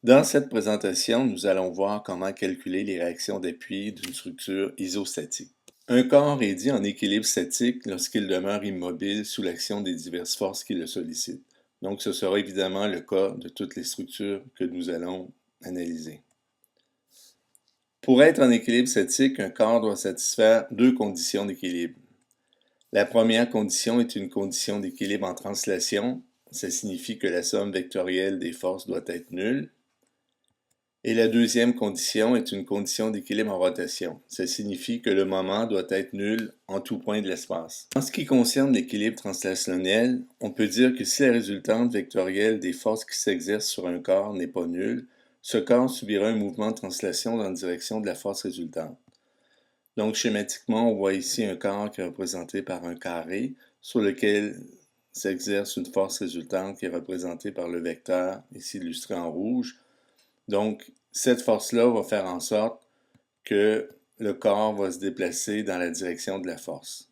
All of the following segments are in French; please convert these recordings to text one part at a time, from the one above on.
Dans cette présentation, nous allons voir comment calculer les réactions d'appui d'une structure isostatique. Un corps est dit en équilibre statique lorsqu'il demeure immobile sous l'action des diverses forces qui le sollicitent. Donc, ce sera évidemment le cas de toutes les structures que nous allons analyser. Pour être en équilibre statique, un corps doit satisfaire deux conditions d'équilibre. La première condition est une condition d'équilibre en translation. Ça signifie que la somme vectorielle des forces doit être nulle. Et la deuxième condition est une condition d'équilibre en rotation. Ça signifie que le moment doit être nul en tout point de l'espace. En ce qui concerne l'équilibre translationnel, on peut dire que si la résultante vectorielle des forces qui s'exercent sur un corps n'est pas nulle, ce corps subira un mouvement de translation dans la direction de la force résultante. Donc schématiquement, on voit ici un corps qui est représenté par un carré sur lequel s'exerce une force résultante qui est représentée par le vecteur, ici illustré en rouge. Donc, cette force-là va faire en sorte que le corps va se déplacer dans la direction de la force.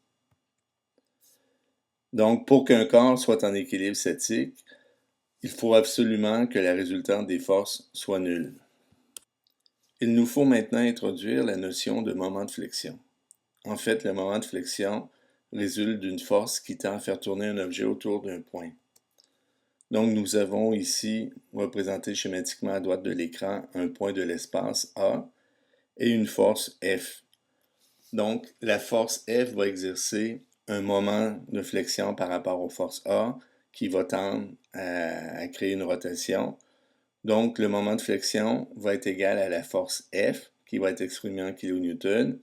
Donc, pour qu'un corps soit en équilibre statique, il faut absolument que la résultante des forces soit nulle. Il nous faut maintenant introduire la notion de moment de flexion. En fait, le moment de flexion résulte d'une force qui tend à faire tourner un objet autour d'un point. Donc, nous avons ici représenté schématiquement à droite de l'écran un point de l'espace A et une force F. Donc, la force F va exercer un moment de flexion par rapport aux forces A qui va tendre à créer une rotation. Donc, le moment de flexion va être égal à la force F, qui va être exprimée en kN,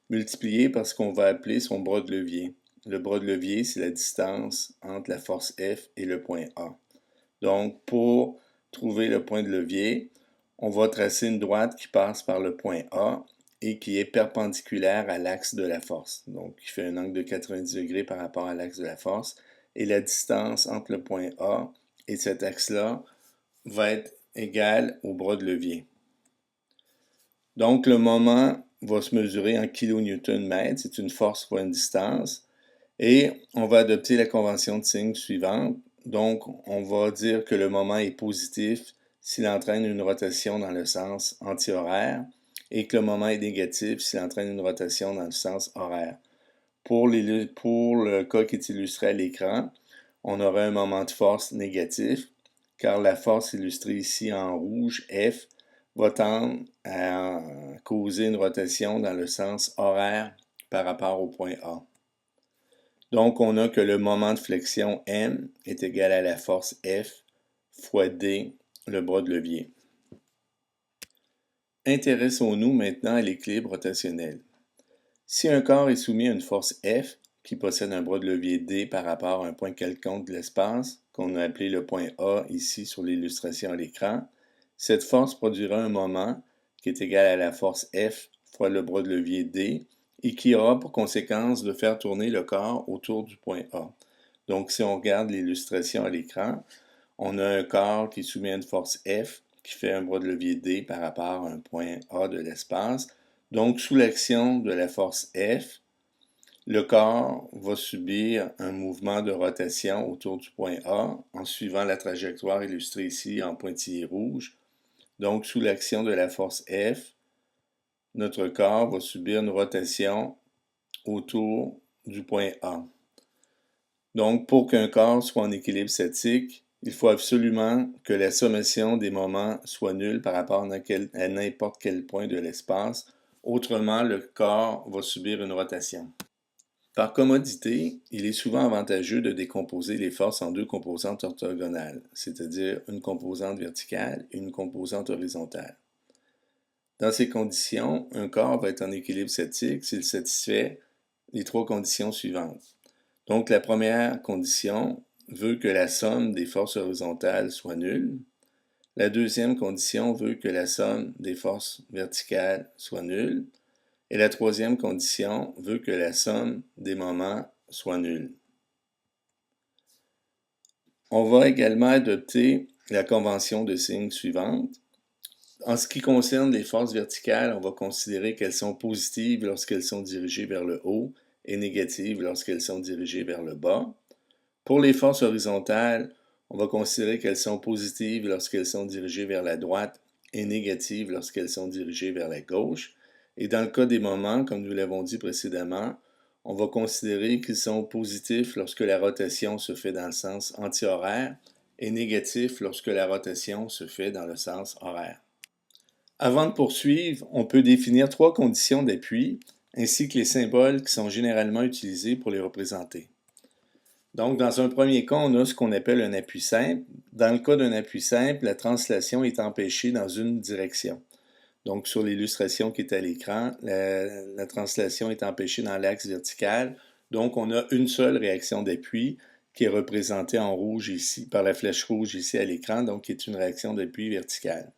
multiplié par ce qu'on va appeler son bras de levier. Le bras de levier, c'est la distance entre la force F et le point A. Donc, pour trouver le point de levier, on va tracer une droite qui passe par le point A et qui est perpendiculaire à l'axe de la force. Donc, qui fait un angle de 90 degrés par rapport à l'axe de la force. Et la distance entre le point A et cet axe-là va être égale au bras de levier. Donc, le moment va se mesurer en kN/mètre. C'est une force fois une distance. Et on va adopter la convention de signe suivante. Donc, on va dire que le moment est positif s'il entraîne une rotation dans le sens anti-horaire et que le moment est négatif s'il entraîne une rotation dans le sens horaire. Pour le cas qui est illustré à l'écran, on aura un moment de force négatif car la force illustrée ici en rouge, F, va tendre à causer une rotation dans le sens horaire par rapport au point A. Donc, on a que le moment de flexion M est égal à la force F fois D, le bras de levier. Intéressons-nous maintenant à l'équilibre rotationnel. Si un corps est soumis à une force F qui possède un bras de levier D par rapport à un point quelconque de l'espace, qu'on a appelé le point A ici sur l'illustration à l'écran, cette force produira un moment qui est égal à la force F fois le bras de levier D et qui aura pour conséquence de faire tourner le corps autour du point A. Donc, si on regarde l'illustration à l'écran, on a un corps qui est soumis à une force F qui fait un bras de levier D par rapport à un point A de l'espace. Donc, sous l'action de la force F, le corps va subir un mouvement de rotation autour du point A en suivant la trajectoire illustrée ici en pointillé rouge. Donc, sous l'action de la force F, notre corps va subir une rotation autour du point A. Donc, pour qu'un corps soit en équilibre statique, il faut absolument que la sommation des moments soit nulle par rapport à n'importe quel point de l'espace. Autrement, le corps va subir une rotation. Par commodité, il est souvent avantageux de décomposer les forces en deux composantes orthogonales, c'est-à-dire une composante verticale et une composante horizontale. Dans ces conditions, un corps va être en équilibre statique s'il satisfait les trois conditions suivantes. Donc, la première condition veut que la somme des forces horizontales soit nulle. La deuxième condition veut que la somme des forces verticales soit nulle. Et la troisième condition veut que la somme des moments soit nulle. On va également adopter la convention de signe suivante. En ce qui concerne les forces verticales, on va considérer qu'elles sont positives lorsqu'elles sont dirigées vers le haut et négatives lorsqu'elles sont dirigées vers le bas. Pour les forces horizontales, On va considérer qu'elles sont positives lorsqu'elles sont dirigées vers la droite et négatives lorsqu'elles sont dirigées vers la gauche. Et dans le cas des moments, comme nous l'avons dit précédemment, on va considérer qu'ils sont positifs lorsque la rotation se fait dans le sens anti-horaire et négatifs lorsque la rotation se fait dans le sens horaire. Avant de poursuivre, on peut définir 3 conditions d'appui ainsi que les symboles qui sont généralement utilisés pour les représenter. Donc, dans un premier cas, on a ce qu'on appelle un appui simple. Dans le cas d'un appui simple, la translation est empêchée dans une direction. Donc, sur l'illustration qui est à l'écran, la translation est empêchée dans l'axe vertical. Donc, on a une seule réaction d'appui qui est représentée en rouge ici, par la flèche rouge ici à l'écran, donc qui est une réaction d'appui verticale.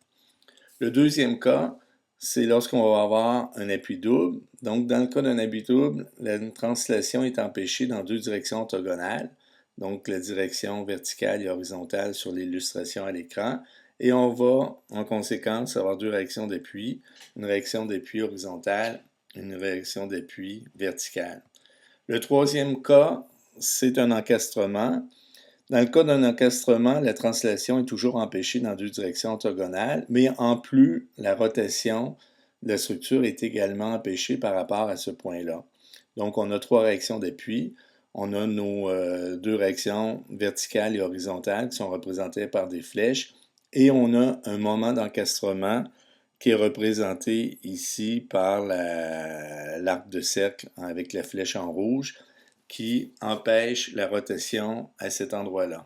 Le deuxième cas, c'est lorsqu'on va avoir un appui double. Donc, dans le cas d'un appui double, la translation est empêchée dans 2 directions orthogonales, donc la direction verticale et horizontale sur l'illustration à l'écran. Et on va, en conséquence, avoir 2 réactions d'appui, une réaction d'appui horizontale, une réaction d'appui verticale. Le troisième cas, c'est un encastrement. Dans le cas d'un encastrement, la translation est toujours empêchée dans 2 directions orthogonales, mais en plus, la rotation de la structure est également empêchée par rapport à ce point-là. Donc, on a 3 réactions d'appui. On a nos 2 réactions verticales et horizontales qui sont représentées par des flèches. Et on a un moment d'encastrement qui est représenté ici par l'arc de cercle avec la flèche en rouge, qui empêche la rotation à cet endroit-là.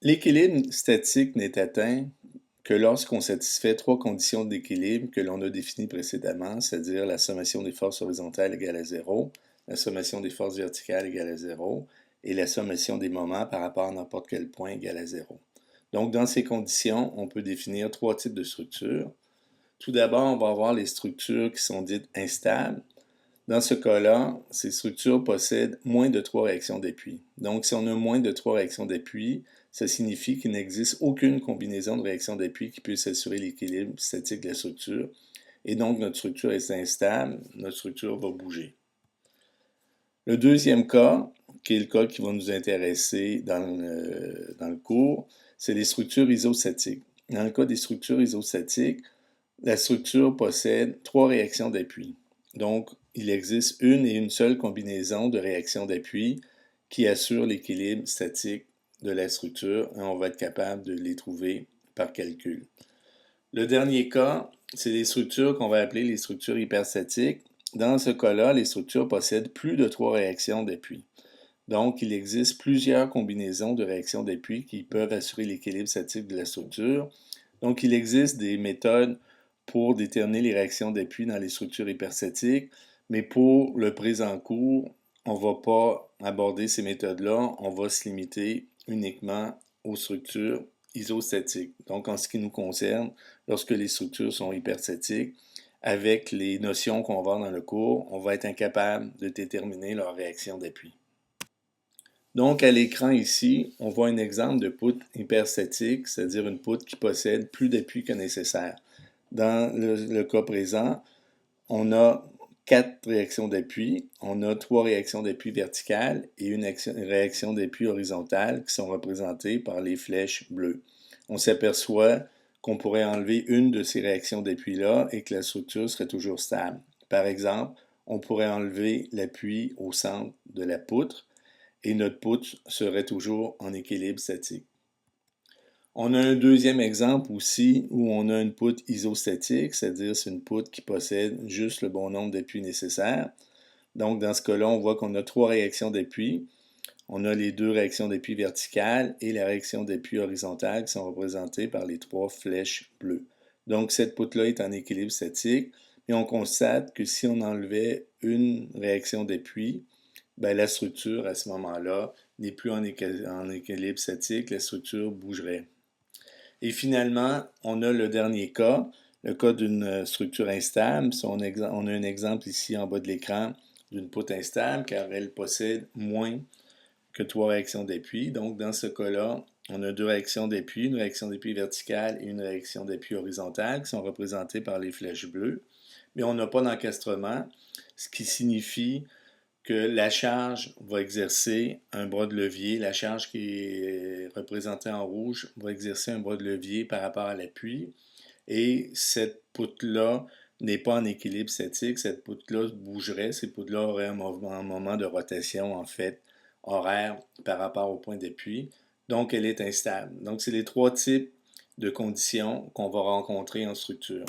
L'équilibre statique n'est atteint que lorsqu'on satisfait 3 conditions d'équilibre que l'on a définies précédemment, c'est-à-dire la sommation des forces horizontales égale à 0, la sommation des forces verticales égale à 0 et la sommation des moments par rapport à n'importe quel point égale à 0. Donc, dans ces conditions, on peut définir 3 types de structures. Tout d'abord, on va avoir les structures qui sont dites instables. Dans ce cas-là, ces structures possèdent moins de 3 réactions d'appui. Donc, si on a moins de 3 réactions d'appui, ça signifie qu'il n'existe aucune combinaison de réactions d'appui qui puisse assurer l'équilibre statique de la structure. Et donc, notre structure est instable, notre structure va bouger. Le deuxième cas, qui est le cas qui va nous intéresser dans le cours, c'est les structures isostatiques. Dans le cas des structures isostatiques, la structure possède 3 réactions d'appui. Donc, il existe une et une seule combinaison de réactions d'appui qui assure l'équilibre statique de la structure et on va être capable de les trouver par calcul. Le dernier cas, c'est les structures qu'on va appeler les structures hyperstatiques. Dans ce cas-là, les structures possèdent plus de 3 réactions d'appui. Donc, il existe plusieurs combinaisons de réactions d'appui qui peuvent assurer l'équilibre statique de la structure. Donc, il existe des méthodes pour déterminer les réactions d'appui dans les structures hyperstatiques, mais pour le présent cours, on ne va pas aborder ces méthodes-là, on va se limiter uniquement aux structures isostatiques. Donc, en ce qui nous concerne, lorsque les structures sont hyperstatiques, avec les notions qu'on va voir dans le cours, on va être incapable de déterminer leur réaction d'appui. Donc, à l'écran ici, on voit un exemple de poutre hyperstatique, c'est-à-dire une poutre qui possède plus d'appui que nécessaire. Dans le cas présent, on a 4 réactions d'appui, on a 3 réactions d'appui verticales et une réaction d'appui horizontale qui sont représentées par les flèches bleues. On s'aperçoit qu'on pourrait enlever une de ces réactions d'appui-là et que la structure serait toujours stable. Par exemple, on pourrait enlever l'appui au centre de la poutre et notre poutre serait toujours en équilibre statique. On a un deuxième exemple aussi où on a une poutre isostatique, c'est-à-dire c'est une poutre qui possède juste le bon nombre d'appuis nécessaires. Donc dans ce cas-là, on voit qu'on a 3 réactions d'appui. On a les 2 réactions d'appui verticales et la réaction d'appui horizontale qui sont représentées par les 3 flèches bleues. Donc cette poutre-là est en équilibre statique et on constate que si on enlevait une réaction d'appui, ben, la structure à ce moment-là n'est plus en équilibre statique, la structure bougerait. Et finalement, on a le dernier cas, le cas d'une structure instable. On a un exemple ici en bas de l'écran d'une poutre instable car elle possède moins que 3 réactions d'appui. Donc, dans ce cas-là, on a 2 réactions d'appui, une réaction d'appui verticale et une réaction d'appui horizontale qui sont représentées par les flèches bleues. Mais on n'a pas d'encastrement, ce qui signifie que la charge va exercer un bras de levier, la charge qui est représentée en rouge va exercer un bras de levier par rapport à l'appui, et cette poutre-là n'est pas en équilibre statique, cette poutre-là bougerait, cette poutre-là aurait un moment de rotation, en fait, horaire par rapport au point d'appui, donc elle est instable. Donc c'est les trois types de conditions qu'on va rencontrer en structure.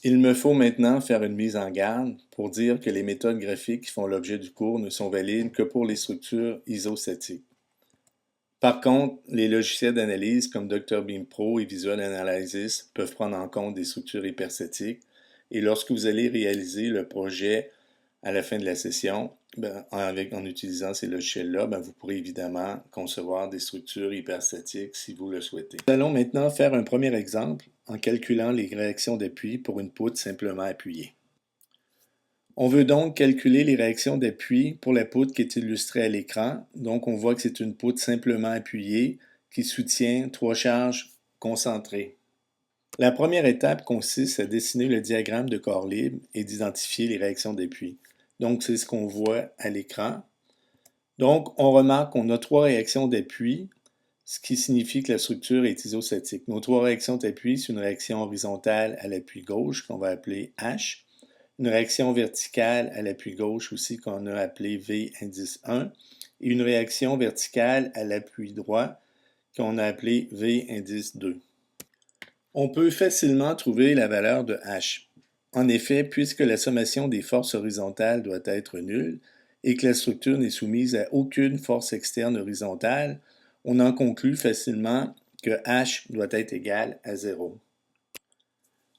Il me faut maintenant faire une mise en garde pour dire que les méthodes graphiques qui font l'objet du cours ne sont valides que pour les structures isostatiques. Par contre, les logiciels d'analyse comme DrBeam Pro et Visual Analysis peuvent prendre en compte des structures hyperstatiques, et lorsque vous allez réaliser le projet à la fin de la session, en utilisant ces logiciels-là, vous pourrez évidemment concevoir des structures hyperstatiques si vous le souhaitez. Nous allons maintenant faire un premier exemple en calculant les réactions d'appui pour une poutre simplement appuyée. On veut donc calculer les réactions d'appui pour la poutre qui est illustrée à l'écran. Donc on voit que c'est une poutre simplement appuyée qui soutient trois charges concentrées. La première étape consiste à dessiner le diagramme de corps libre et d'identifier les réactions d'appui. Donc c'est ce qu'on voit à l'écran. Donc on remarque qu'on a trois réactions d'appui, ce qui signifie que la structure est isostatique. Nos trois réactions d'appui, c'est une réaction horizontale à l'appui gauche qu'on va appeler H, une réaction verticale à l'appui gauche aussi qu'on a appelé V indice 1, et une réaction verticale à l'appui droit qu'on a appelé V indice 2. On peut facilement trouver la valeur de H. En effet, puisque la sommation des forces horizontales doit être nulle et que la structure n'est soumise à aucune force externe horizontale, on en conclut facilement que H doit être égal à 0.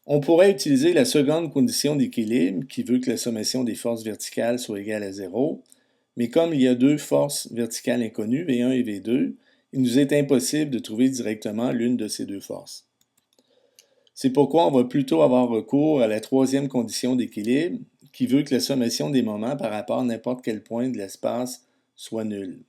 On pourrait utiliser la seconde condition d'équilibre qui veut que la sommation des forces verticales soit égale à 0, mais comme il y a deux forces verticales inconnues, V1 et V2, il nous est impossible de trouver directement l'une de ces deux forces. C'est pourquoi on va plutôt avoir recours à la troisième condition d'équilibre qui veut que la sommation des moments par rapport à n'importe quel point de l'espace soit nulle.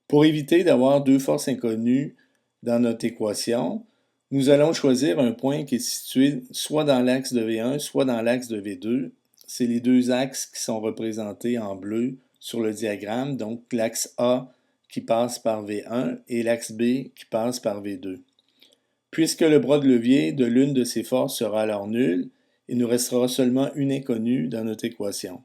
Pour éviter d'avoir deux forces inconnues dans notre équation, nous allons choisir un point qui est situé soit dans l'axe de V1, soit dans l'axe de V2. C'est les deux axes qui sont représentés en bleu sur le diagramme, donc l'axe A qui passe par V1 et l'axe B qui passe par V2. Puisque le bras de levier de l'une de ces forces sera alors nul, il nous restera seulement une inconnue dans notre équation.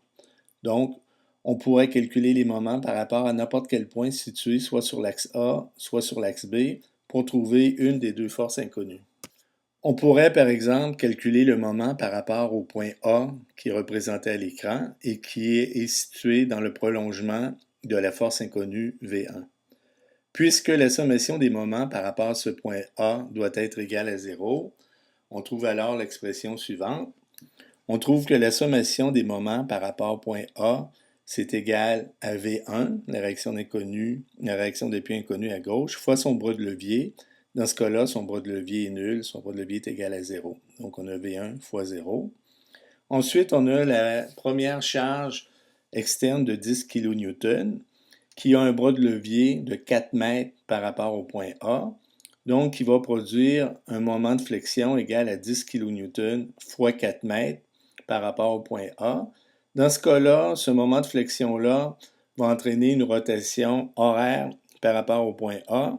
Donc, on pourrait calculer les moments par rapport à n'importe quel point situé soit sur l'axe A, soit sur l'axe B, pour trouver une des deux forces inconnues. On pourrait, par exemple, calculer le moment par rapport au point A qui est représenté à l'écran et qui est situé dans le prolongement de la force inconnue V1. Puisque la sommation des moments par rapport à ce point A doit être égale à 0, on trouve alors l'expression suivante. On trouve que la sommation des moments par rapport au point A, c'est égal à V1, la réaction d'appui inconnue à gauche, fois son bras de levier. Dans ce cas-là, son bras de levier est nul, son bras de levier est égal à 0. Donc on a V1 fois 0. Ensuite, on a la première charge externe de 10 kN qui a un bras de levier de 4 mètres par rapport au point A, donc qui va produire un moment de flexion égal à 10 kN fois 4 mètres par rapport au point A. Dans ce cas-là, ce moment de flexion-là va entraîner une rotation horaire par rapport au point A.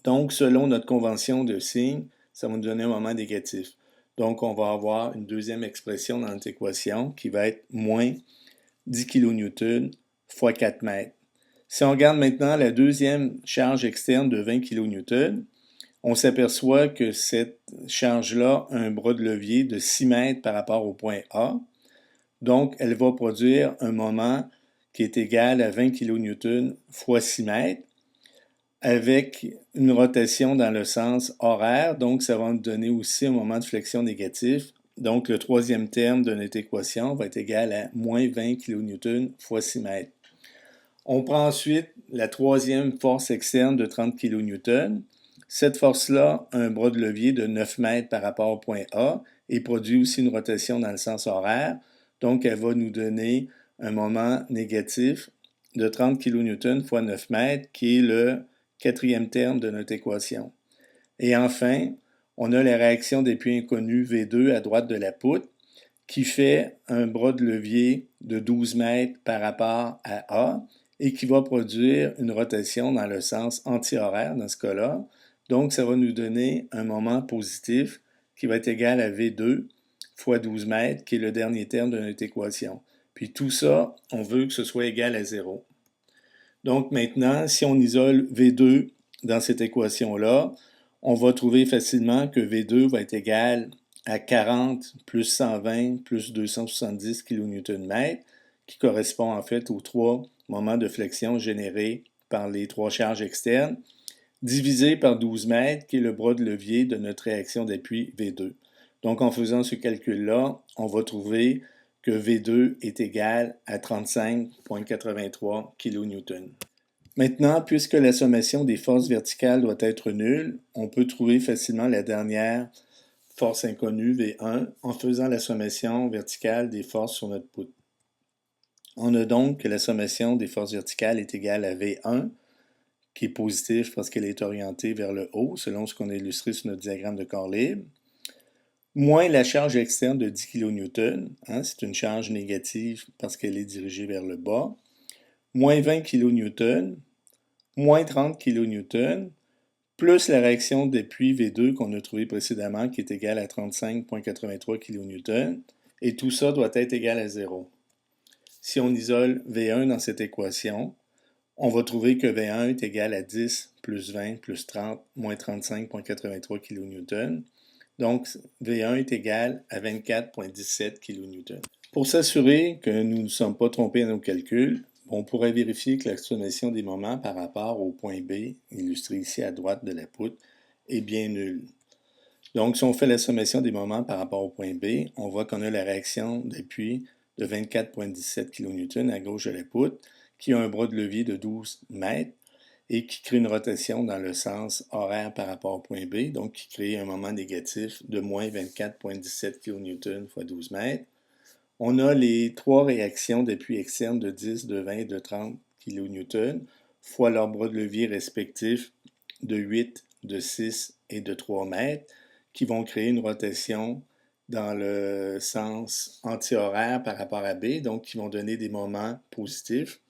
Donc, selon notre convention de signe, ça va nous donner un moment négatif. Donc, on va avoir une deuxième expression dans notre équation qui va être moins 10 kN fois 4 mètres. Si on regarde maintenant la deuxième charge externe de 20 kN, on s'aperçoit que cette charge-là a un bras de levier de 6 mètres par rapport au point A. Donc, elle va produire un moment qui est égal à 20 kN fois 6 mètres avec une rotation dans le sens horaire. Donc, ça va nous donner aussi un moment de flexion négatif. Donc, le troisième terme de notre équation va être égal à moins 20 kN fois 6 mètres. On prend ensuite la troisième force externe de 30 kN. Cette force-là a un bras de levier de 9 mètres par rapport au point A et produit aussi une rotation dans le sens horaire. Donc, elle va nous donner un moment négatif de 30 kN fois 9 mètres, qui est le quatrième terme de notre équation. Et enfin, on a la réaction d'appui inconnue V2 à droite de la poutre, qui fait un bras de levier de 12 mètres par rapport à A et qui va produire une rotation dans le sens anti-horaire dans ce cas-là. Donc, ça va nous donner un moment positif qui va être égal à V2 fois 12 mètres, qui est le dernier terme de notre équation. Puis tout ça, on veut que ce soit égal à 0. Donc maintenant, si on isole V2 dans cette équation-là, on va trouver facilement que V2 va être égal à 40 plus 120 plus 270 kN/m, qui correspond en fait aux 3 moments de flexion générés par les 3 charges externes, divisé par 12 mètres, qui est le bras de levier de notre réaction d'appui V2. Donc en faisant ce calcul-là, on va trouver que V2 est égal à 35,83 kN. Maintenant, puisque la sommation des forces verticales doit être nulle, on peut trouver facilement la dernière force inconnue, V1, en faisant la sommation verticale des forces sur notre poutre. On a donc que la sommation des forces verticales est égale à V1, qui est positif parce qu'elle est orientée vers le haut, selon ce qu'on a illustré sur notre diagramme de corps libre, moins la charge externe de 10 kN, c'est une charge négative parce qu'elle est dirigée vers le bas, moins 20 kN, moins 30 kN, plus la réaction d'appui V2 qu'on a trouvée précédemment, qui est égale à 35,83 kN, et tout ça doit être égal à 0. Si on isole V1 dans cette équation, on va trouver que V1 est égal à 10 plus 20 plus 30 moins 35,83 kN. Donc, V1 est égal à 24,17 kN. Pour s'assurer que nous ne sommes pas trompés à nos calculs, on pourrait vérifier que la sommation des moments par rapport au point B, illustré ici à droite de la poutre, est bien nulle. Donc, si on fait la sommation des moments par rapport au point B, on voit qu'on a la réaction d'appui de 24,17 kN à gauche de la poutre, qui a un bras de levier de 12 mètres et qui crée une rotation dans le sens horaire par rapport au point B, donc qui crée un moment négatif de moins 24,17 kN fois 12 mètres. On a les 3 réactions d'appui externe de 10, de 20 et de 30 kN fois leurs bras de levier respectifs de 8, de 6 et de 3 mètres qui vont créer une rotation dans le sens anti-horaire par rapport à B, donc qui vont donner des moments positifs.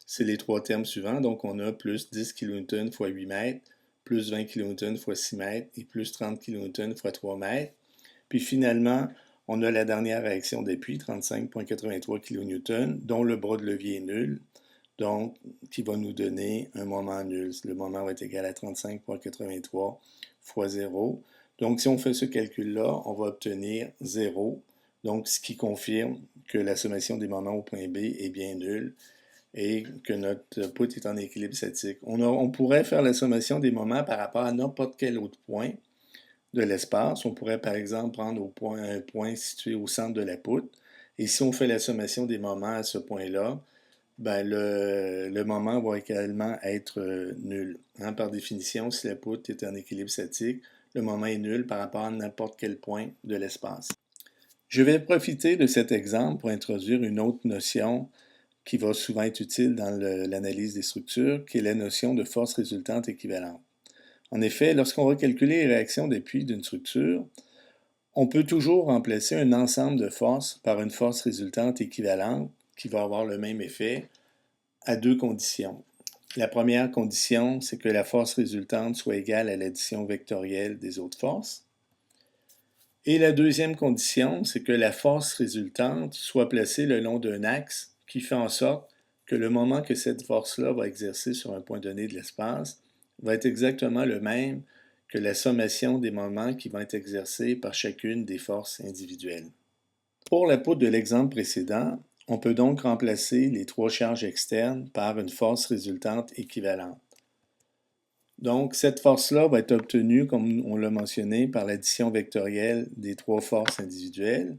C'est les 3 termes suivants, donc on a plus 10 kN fois 8 mètres, plus 20 kN fois 6 mètres et plus 30 kN fois 3 mètres. Puis finalement, on a la dernière réaction d'appui, 35,83 kN, dont le bras de levier est nul, donc qui va nous donner un moment nul. Le moment va être égal à 35,83 fois 0. Donc si on fait ce calcul-là, on va obtenir 0, donc ce qui confirme que la sommation des moments au point B est bien nulle et que notre poutre est en équilibre statique. On pourrait faire la sommation des moments par rapport à n'importe quel autre point de l'espace. On pourrait par exemple prendre un point situé au centre de la poutre. Et si on fait la sommation des moments à ce point-là, ben le moment va également être nul. Par définition, si la poutre est en équilibre statique, le moment est nul par rapport à n'importe quel point de l'espace. Je vais profiter de cet exemple pour introduire une autre notion qui va souvent être utile dans l'analyse des structures, qui est la notion de force résultante équivalente. En effet, lorsqu'on va calculer les réactions d'appui d'une structure, on peut toujours remplacer un ensemble de forces par une force résultante équivalente qui va avoir le même effet à 2 conditions. La première condition, c'est que la force résultante soit égale à l'addition vectorielle des autres forces. Et la deuxième condition, c'est que la force résultante soit placée le long d'un axe qui fait en sorte que le moment que cette force-là va exercer sur un point donné de l'espace va être exactement le même que la sommation des moments qui vont être exercés par chacune des forces individuelles. Pour la poutre de l'exemple précédent, on peut donc remplacer les 3 charges externes par une force résultante équivalente. Donc, cette force-là va être obtenue, comme on l'a mentionné, par l'addition vectorielle des 3 forces individuelles.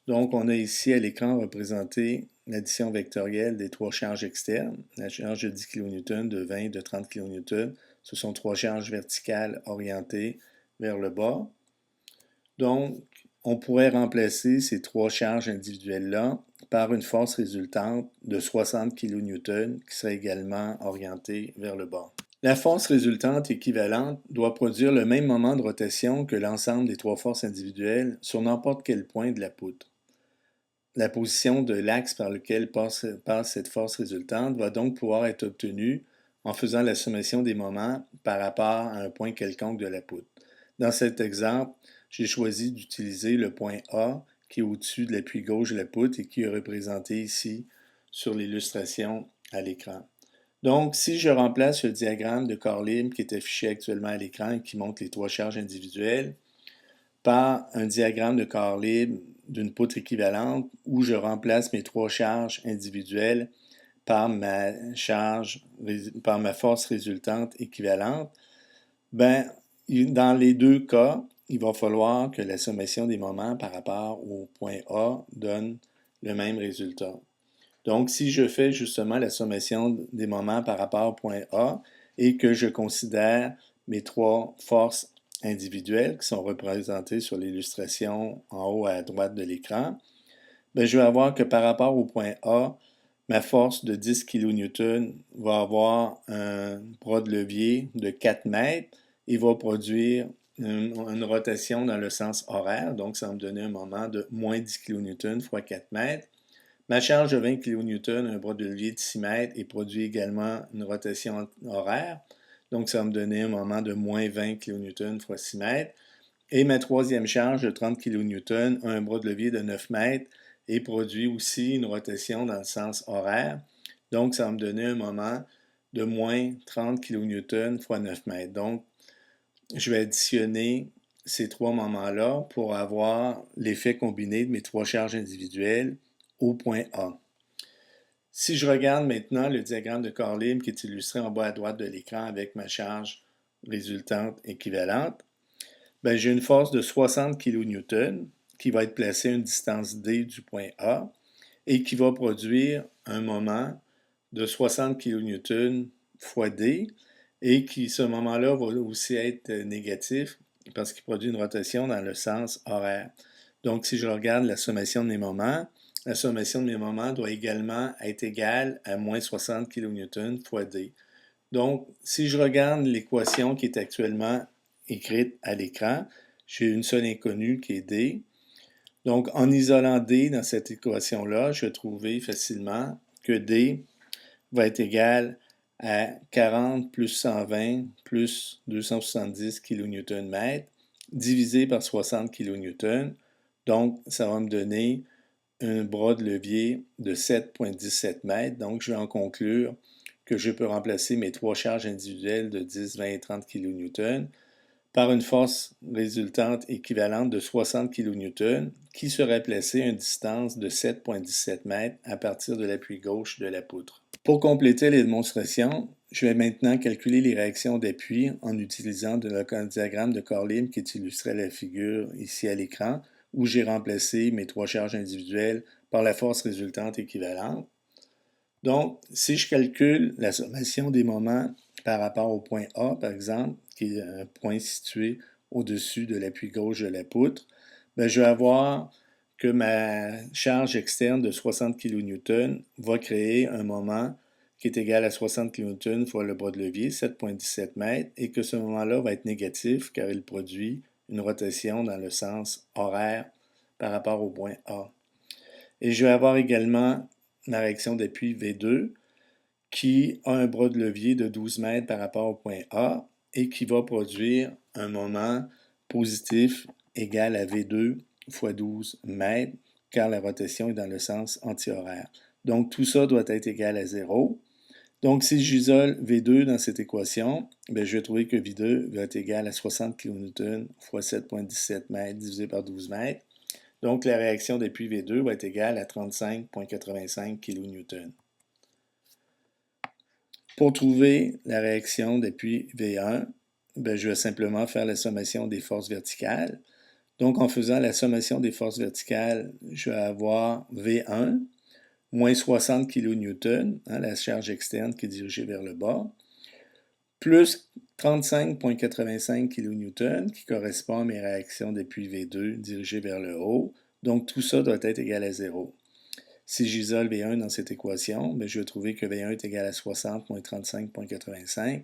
Donc, on a ici à l'écran représenté l'addition vectorielle des 3 charges externes. La charge de 10 kN, de 20, de 30 kN, ce sont 3 charges verticales orientées vers le bas. Donc, on pourrait remplacer ces 3 charges individuelles-là par une force résultante de 60 kN qui serait également orientée vers le bas. La force résultante équivalente doit produire le même moment de rotation que l'ensemble des 3 forces individuelles sur n'importe quel point de la poutre. la position de l'axe par lequel passe cette force résultante va donc pouvoir être obtenue en faisant la sommation des moments par rapport à un point quelconque de la poutre. Dans cet exemple, j'ai choisi d'utiliser le point A qui est au-dessus de l'appui gauche de la poutre et qui est représenté ici sur l'illustration à l'écran. Donc, si je remplace le diagramme de corps libre qui est affiché actuellement à l'écran et qui montre les trois charges individuelles par un diagramme de corps libre d'une poutre équivalente où je remplace mes trois charges individuelles par ma force résultante équivalente, ben, dans les deux cas, il va falloir que la sommation des moments par rapport au point A donne le même résultat. Donc, si je fais justement la sommation des moments par rapport au point A et que je considère mes trois forces individuelles qui sont représentées sur l'illustration en haut à droite de l'écran, ben, je vais avoir que par rapport au point A, ma force de 10 kN va avoir un bras de levier de 4 mètres et va produire une rotation dans le sens horaire. Donc, ça va me donner un moment de moins 10 kN fois 4 mètres. Ma charge de 20 kN, un bras de levier de 6 mètres et produit également une rotation horaire. Donc, ça va me donner un moment de moins 20 kN fois 6 mètres. Et ma troisième charge de 30 kN a un bras de levier de 9 mètres et produit aussi une rotation dans le sens horaire. Donc, ça va me donner un moment de moins 30 kN fois 9 mètres. Donc, je vais additionner ces trois moments-là pour avoir l'effet combiné de mes trois charges individuelles au point A. Si je regarde maintenant le diagramme de corps libre qui est illustré en bas à droite de l'écran avec ma charge résultante équivalente, ben, j'ai une force de 60 kN qui va être placée à une distance D du point A et qui va produire un moment de 60 kN fois D et qui, ce moment-là, va aussi être négatif parce qu'il produit une rotation dans le sens horaire. Donc, si je regarde la sommation de mes moments, la sommation de mes moments doit également être égale à moins 60 kN fois D. Donc, si je regarde l'équation qui est actuellement écrite à l'écran, j'ai une seule inconnue qui est D. Donc, en isolant D dans cette équation-là, je vais trouver facilement que D va être égal à 40 plus 120 plus 270 kN/m divisé par 60 kN. Donc, ça va me donner un bras de levier de 7,17 mètres. Donc, je vais en conclure que je peux remplacer mes trois charges individuelles de 10, 20 et 30 kN par une force résultante équivalente de 60 kN qui serait placée à une distance de 7,17 mètres à partir de l'appui gauche de la poutre. Pour compléter les démonstrations, je vais maintenant calculer les réactions d'appui en utilisant le diagramme de corps libre qui est illustré à la figure ici à l'écran, où j'ai remplacé mes trois charges individuelles par la force résultante équivalente. Donc, si je calcule la sommation des moments par rapport au point A, par exemple, qui est un point situé au-dessus de l'appui gauche de la poutre, bien, je vais avoir que ma charge externe de 60 kN va créer un moment qui est égal à 60 kN fois le bras de levier, 7,17 mètres, et que ce moment-là va être négatif car il produit une rotation dans le sens horaire par rapport au point A. Et je vais avoir également ma réaction d'appui V2 qui a un bras de levier de 12 mètres par rapport au point A et qui va produire un moment positif égal à V2 fois 12 mètres car la rotation est dans le sens antihoraire. Donc tout ça doit être égal à 0. Donc si j'isole V2 dans cette équation, bien, je vais trouver que V2 va être égal à 60 kN fois 7,17 mètres divisé par 12 mètres. Donc la réaction d'appui V2 va être égale à 35,85 kN. Pour trouver la réaction d'appui V1, ben, je vais simplement faire la sommation des forces verticales. Donc, en faisant la sommation des forces verticales, je vais avoir V1 moins 60 kN, la charge externe qui est dirigée vers le bas, plus 35,85 kN qui correspond à mes réactions d'appui V2 dirigées vers le haut. Donc, tout ça doit être égal à 0. Si j'isole V1 dans cette équation, bien, je vais trouver que V1 est égal à 60 moins 35,85.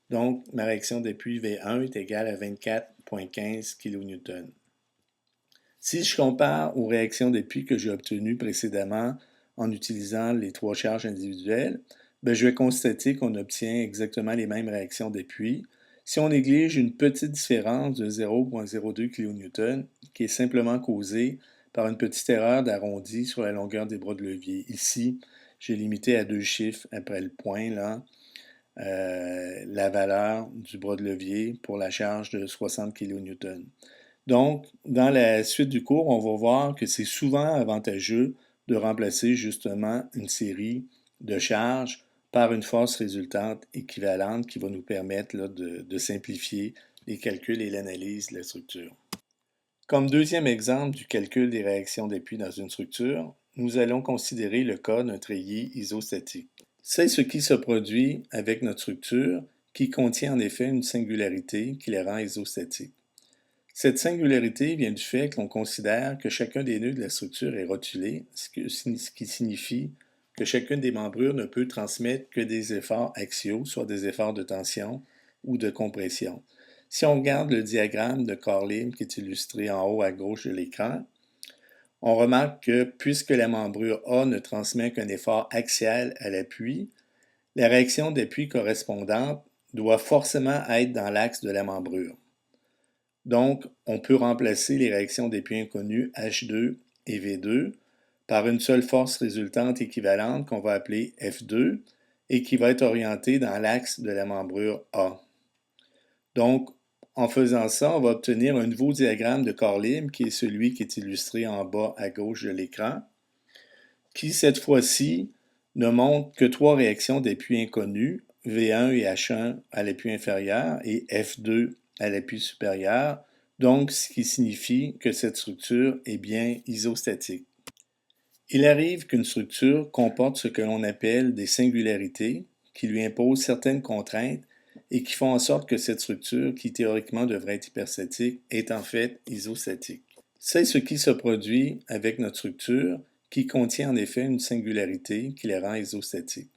Donc, ma réaction d'appui V1 est égale à 24,15 kN. Si je compare aux réactions d'appui que j'ai obtenues précédemment en utilisant les trois charges individuelles, je vais constater qu'on obtient exactement les mêmes réactions d'appui. Si on néglige une petite différence de 0,02 kN qui est simplement causée par une petite erreur d'arrondi sur la longueur des bras de levier. Ici, j'ai limité à 2 chiffres après le point, là, la valeur du bras de levier pour la charge de 60 kN. Donc, dans la suite du cours, on va voir que c'est souvent avantageux de remplacer justement une série de charges par une force résultante équivalente qui va nous permettre là, de simplifier les calculs et l'analyse de la structure. Comme deuxième exemple du calcul des réactions d'appui dans une structure, nous allons considérer le cas d'un treillis isostatique. C'est ce qui se produit avec notre structure qui contient en effet une singularité qui la rend isostatiques. Cette singularité vient du fait que l'on considère que chacun des nœuds de la structure est rotulé, ce qui signifie que chacune des membrures ne peut transmettre que des efforts axiaux, soit des efforts de tension ou de compression. Si on regarde le diagramme de Corlin qui est illustré en haut à gauche de l'écran, on remarque que puisque la membrure A ne transmet qu'un effort axial à l'appui, la réaction d'appui correspondante doit forcément être dans l'axe de la membrure. Donc, on peut remplacer les réactions d'appui inconnues H2 et V2 par une seule force résultante équivalente qu'on va appeler F2 et qui va être orientée dans l'axe de la membrure A. Donc, en faisant ça, on va obtenir un nouveau diagramme de corps libre qui est celui qui est illustré en bas à gauche de l'écran, qui cette fois-ci ne montre que trois réactions d'appui inconnues, V1 et H1 à l'appui inférieur et F2 à l'appui supérieur, donc ce qui signifie que cette structure est bien isostatique. Il arrive qu'une structure comporte ce que l'on appelle des singularités qui lui imposent certaines contraintes et qui font en sorte que cette structure, qui théoriquement devrait être hyperstatique, est en fait isostatique. C'est ce qui se produit avec notre structure qui contient en effet une singularité qui la rend isostatique.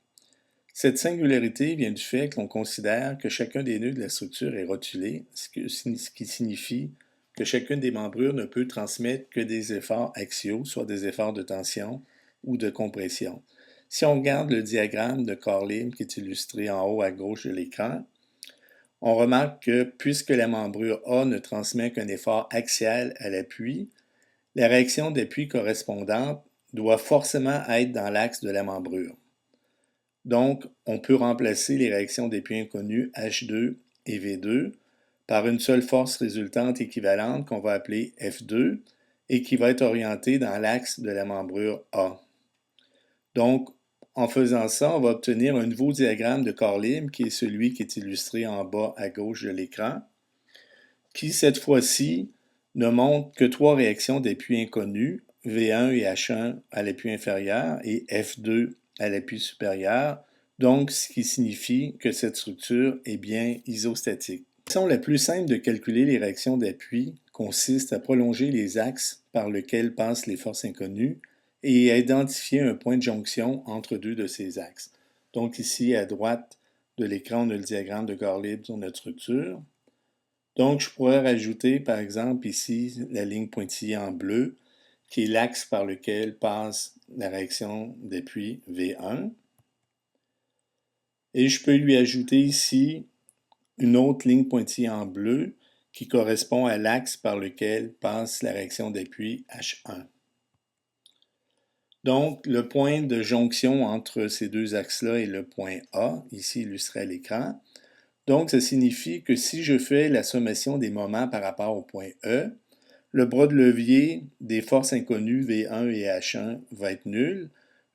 Cette singularité vient du fait que l'on considère que chacun des nœuds de la structure est rotulé, ce qui signifie que chacune des membrures ne peut transmettre que des efforts axiaux, soit des efforts de tension ou de compression. Si on regarde le diagramme de corps libre qui est illustré en haut à gauche de l'écran, on remarque que puisque la membrure A ne transmet qu'un effort axial à l'appui, la réaction d'appui correspondante doit forcément être dans l'axe de la membrure. Donc, on peut remplacer les réactions d'appui inconnues H2 et V2 par une seule force résultante équivalente qu'on va appeler F2 et qui va être orientée dans l'axe de la membrure A. Donc, en faisant ça, on va obtenir un nouveau diagramme de corps libre qui est celui qui est illustré en bas à gauche de l'écran, qui cette fois-ci ne montre que trois réactions d'appui inconnues, V1 et H1 à l'appui inférieur et F2 à l'appui supérieur, donc ce qui signifie que cette structure est bien isostatique. La façon la plus simple de calculer les réactions d'appui consiste à prolonger les axes par lesquels passent les forces inconnues et à identifier un point de jonction entre deux de ces axes. Donc ici, à droite de l'écran, on a le diagramme de corps libre sur notre structure. Donc, je pourrais rajouter, par exemple, ici, la ligne pointillée en bleu, qui est l'axe par lequel passe la réaction d'appui V1. Et je peux lui ajouter ici une autre ligne pointillée en bleu qui correspond à l'axe par lequel passe la réaction d'appui H1. Donc, le point de jonction entre ces deux axes-là est le point A, ici illustré à l'écran. Donc, ça signifie que si je fais la sommation des moments par rapport au point E, le bras de levier des forces inconnues V1 et H1 va être nul.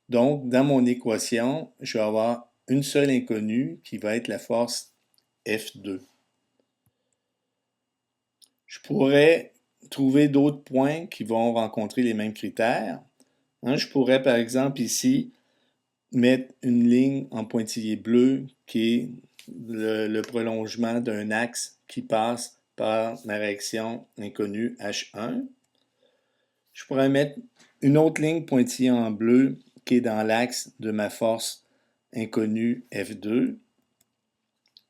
Donc, dans mon équation, je vais avoir une seule inconnue qui va être la force F2. Je pourrais trouver d'autres points qui vont rencontrer les mêmes critères. Je pourrais, par exemple, ici, mettre une ligne en pointillé bleu qui est le prolongement d'un axe qui passe par ma réaction inconnue H1. Je pourrais mettre une autre ligne pointillée en bleu qui est dans l'axe de ma force inconnue F2.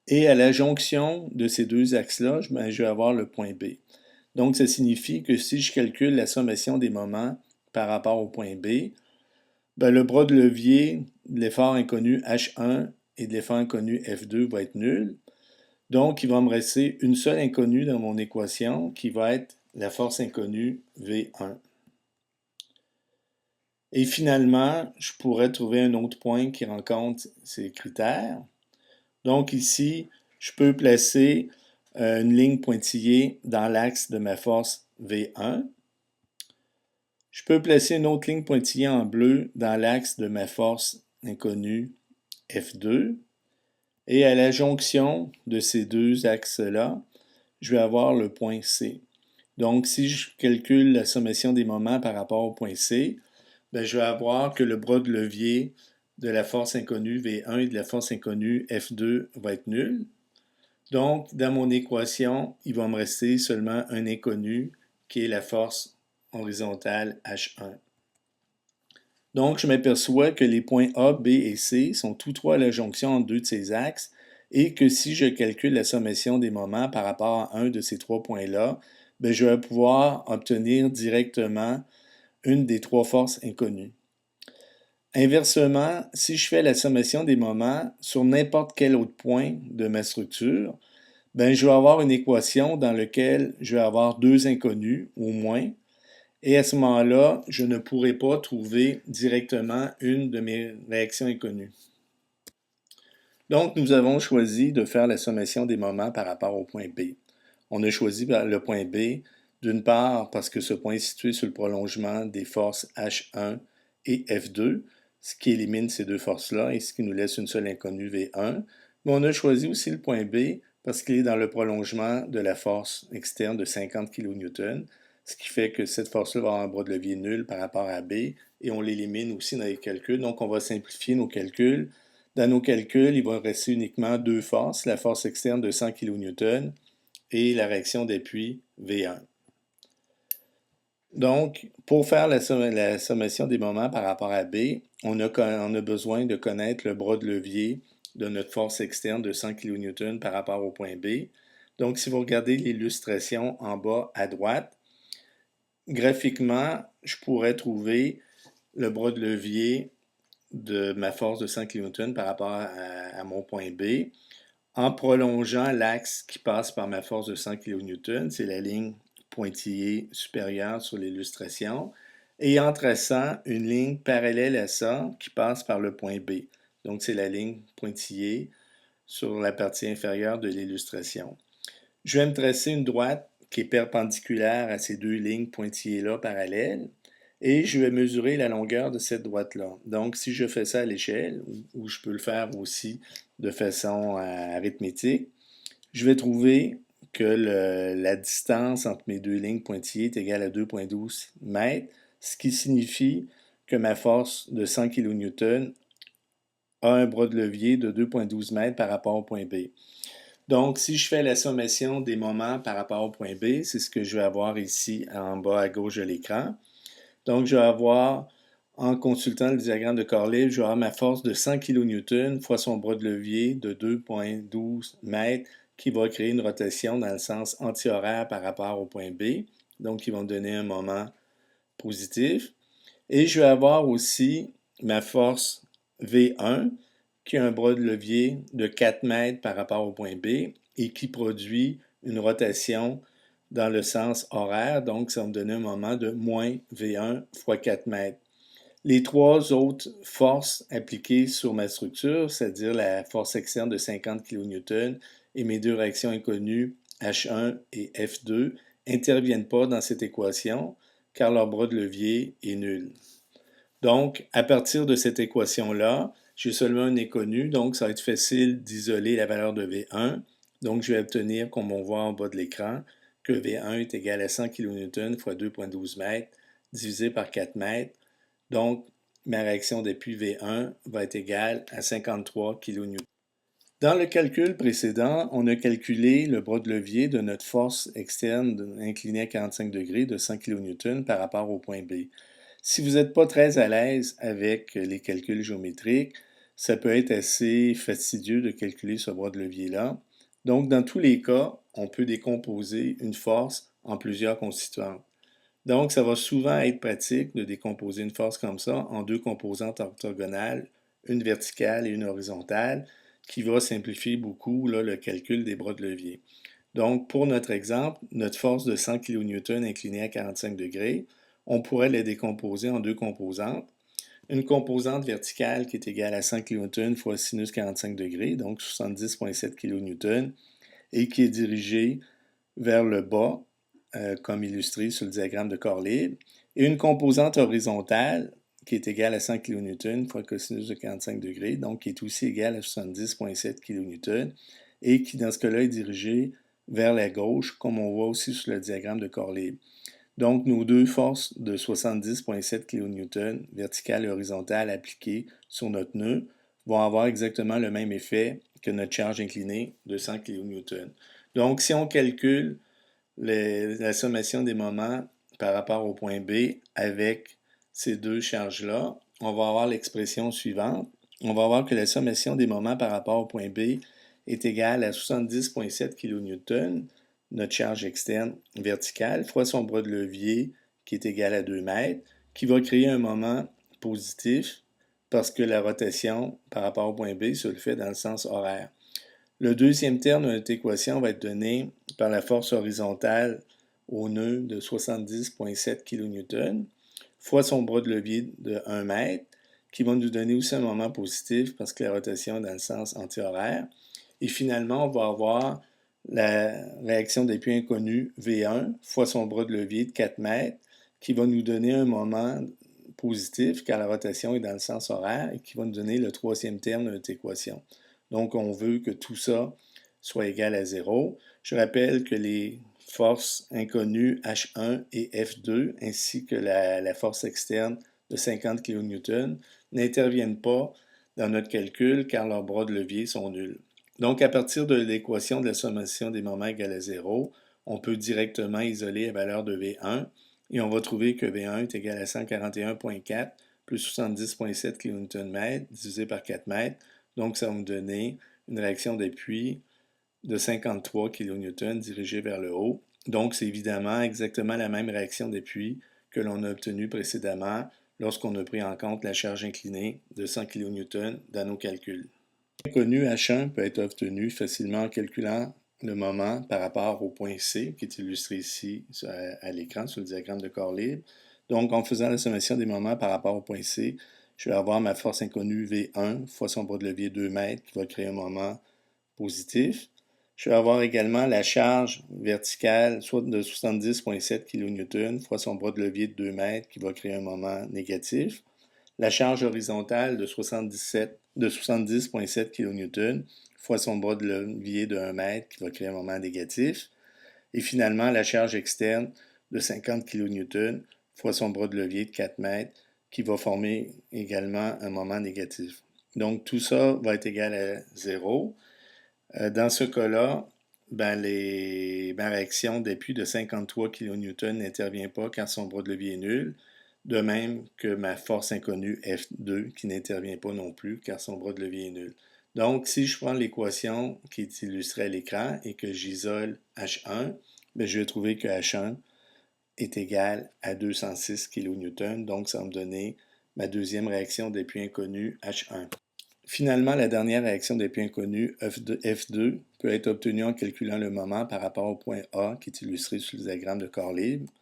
Et à la jonction de ces deux axes-là, je vais avoir le point B. Donc, ça signifie que si je calcule la sommation des moments par rapport au point B, ben, le bras de levier de l'effort inconnu H1 et de l'effort inconnu F2 va être nul. Donc, il va me rester une seule inconnue dans mon équation qui va être la force inconnue V1. Et finalement, je pourrais trouver un autre point qui rencontre ces critères. Donc ici, je peux placer une ligne pointillée dans l'axe de ma force V1. Je peux placer une autre ligne pointillée en bleu dans l'axe de ma force inconnue F2. Et à la jonction de ces deux axes-là, je vais avoir le point C. Donc, si je calcule la sommation des moments par rapport au point C, ben, je vais avoir que le bras de levier de la force inconnue V1 et de la force inconnue F2 va être nul. Donc, dans mon équation, il va me rester seulement un inconnu qui est la force horizontale H1. Donc, je m'aperçois que les points A, B et C sont tous trois à la jonction entre deux de ces axes et que si je calcule la sommation des moments par rapport à un de ces trois points-là, ben, je vais pouvoir obtenir directement une des trois forces inconnues. Inversement, si je fais la sommation des moments sur n'importe quel autre point de ma structure, ben, je vais avoir une équation dans laquelle je vais avoir deux inconnus au moins, et à ce moment-là, je ne pourrai pas trouver directement une de mes réactions inconnues. Donc, nous avons choisi de faire la sommation des moments par rapport au point B. On a choisi le point B, d'une part parce que ce point est situé sur le prolongement des forces H1 et F2, ce qui élimine ces deux forces-là et ce qui nous laisse une seule inconnue V1. Mais on a choisi aussi le point B parce qu'il est dans le prolongement de la force externe de 50 kN, ce qui fait que cette force-là va avoir un bras de levier nul par rapport à B et on l'élimine aussi dans les calculs. Donc, on va simplifier nos calculs. Dans nos calculs, il va rester uniquement deux forces, la force externe de 100 kN et la réaction d'appui V1. Donc, pour faire la sommation des moments par rapport à B, on a besoin de connaître le bras de levier de notre force externe de 100 kN par rapport au point B. Donc, si vous regardez l'illustration en bas à droite, graphiquement, je pourrais trouver le bras de levier de ma force de 100 kN par rapport à mon point B en prolongeant l'axe qui passe par ma force de 100 kN, c'est la ligne pointillée supérieure sur l'illustration, et en traçant une ligne parallèle à ça qui passe par le point B. Donc, c'est la ligne pointillée sur la partie inférieure de l'illustration. Je vais me tracer une droite qui est perpendiculaire à ces deux lignes pointillées-là parallèles, et je vais mesurer la longueur de cette droite-là. Donc, si je fais ça à l'échelle, ou je peux le faire aussi de façon arithmétique, je vais trouver que la distance entre mes deux lignes pointillées est égale à 2,12 mètres, ce qui signifie que ma force de 100 kN a un bras de levier de 2,12 mètres par rapport au point B. Donc, si je fais la sommation des moments par rapport au point B, c'est ce que je vais avoir ici en bas à gauche de l'écran. Donc, je vais avoir, en consultant le diagramme de corps libre, je vais avoir ma force de 100 kN fois son bras de levier de 2,12 mètres qui va créer une rotation dans le sens antihoraire par rapport au point B. Donc, qui va me donner un moment positif. Et je vais avoir aussi ma force V1 qui a un bras de levier de 4 mètres par rapport au point B et qui produit une rotation dans le sens horaire, donc ça va me donner un moment de moins V1 fois 4 mètres. Les trois autres forces appliquées sur ma structure, c'est-à-dire la force externe de 50 kN et mes deux réactions inconnues H1 et F2, n'interviennent pas dans cette équation car leur bras de levier est nul. Donc, à partir de cette équation-là, j'ai seulement un inconnu, donc ça va être facile d'isoler la valeur de V1. Donc, je vais obtenir, comme on voit en bas de l'écran, que V1 est égal à 100 kN fois 2,12 mètres divisé par 4 mètres. Donc, ma réaction d'appui V1 va être égale à 53 kN. Dans le calcul précédent, on a calculé le bras de levier de notre force externe inclinée à 45 degrés de 100 kN par rapport au point B. Si vous n'êtes pas très à l'aise avec les calculs géométriques, ça peut être assez fastidieux de calculer ce bras de levier-là. Donc, dans tous les cas, on peut décomposer une force en plusieurs constituantes. Donc, ça va souvent être pratique de décomposer une force comme ça en deux composantes orthogonales, une verticale et une horizontale, qui va simplifier beaucoup là, le calcul des bras de levier. Donc, pour notre exemple, notre force de 100 kN inclinée à 45 degrés, on pourrait la décomposer en deux composantes. Une composante verticale qui est égale à 100 kN fois sinus 45 degrés, donc 70,7 kN, et qui est dirigée vers le bas, comme illustré sur le diagramme de corps libre, et une composante horizontale qui est égale à 100 kN fois cosinus de 45 degrés, donc qui est aussi égale à 70,7 kN, et qui dans ce cas-là est dirigée vers la gauche, comme on voit aussi sur le diagramme de corps libre. Donc, nos deux forces de 70,7 kN, verticale et horizontale, appliquées sur notre nœud, vont avoir exactement le même effet que notre charge inclinée de 100 kN. Donc, si on calcule la sommation des moments par rapport au point B avec ces deux charges-là, on va avoir l'expression suivante. On va voir que la sommation des moments par rapport au point B est égale à 70,7 kN, notre charge externe verticale, fois son bras de levier qui est égal à 2 mètres, qui va créer un moment positif parce que la rotation par rapport au point B se le fait dans le sens horaire. Le deuxième terme de notre équation va être donné par la force horizontale au nœud de 70,7 kN fois son bras de levier de 1 mètre, qui va nous donner aussi un moment positif parce que la rotation est dans le sens anti-horaire. Et finalement, on va avoir la réaction des puits inconnus V1 fois son bras de levier de 4 mètres, qui va nous donner un moment positif car la rotation est dans le sens horaire et qui va nous donner le troisième terme de notre équation. Donc, on veut que tout ça soit égal à 0. Je rappelle que les forces inconnues H1 et F2, ainsi que la force externe de 50 kN, n'interviennent pas dans notre calcul car leurs bras de levier sont nuls. Donc, à partir de l'équation de la sommation des moments égale à 0, on peut directement isoler la valeur de V1 et on va trouver que V1 est égal à 141,4 plus 70,7 kN/m divisé par 4 mètres. Donc, ça va me donner une réaction d'appui de 53 kN dirigée vers le haut. Donc, c'est évidemment exactement la même réaction d'appui que l'on a obtenue précédemment lorsqu'on a pris en compte la charge inclinée de 100 kN dans nos calculs. L'inconnu H1 peut être obtenu facilement en calculant le moment par rapport au point C, qui est illustré ici à l'écran sur le diagramme de corps libre. Donc, en faisant la sommation des moments par rapport au point C, je vais avoir ma force inconnue V1 fois son bras de levier 2 mètres qui va créer un moment positif. Je vais avoir également la charge verticale soit de 70,7 kN fois son bras de levier de 2 mètres qui va créer un moment négatif. La charge horizontale de 70,7 kN fois son bras de levier de 1 mètre qui va créer un moment négatif. Et finalement, la charge externe de 50 kN fois son bras de levier de 4 mètres qui va former également un moment négatif. Donc, tout ça va être égal à 0. Dans ce cas-là, ma réaction d'appui de 53 kN n'intervient pas car son bras de levier est nul, de même que ma force inconnue F2 qui n'intervient pas non plus car son bras de levier est nul. Donc, si je prends l'équation qui est illustrée à l'écran et que j'isole H1, je vais trouver que H1 est égal à 206 kN, donc ça va me donner ma deuxième réaction d'appui inconnu H1. Finalement, la dernière réaction d'appui inconnu F2 peut être obtenue en calculant le moment par rapport au point A qui est illustré sur le diagramme de corps libre.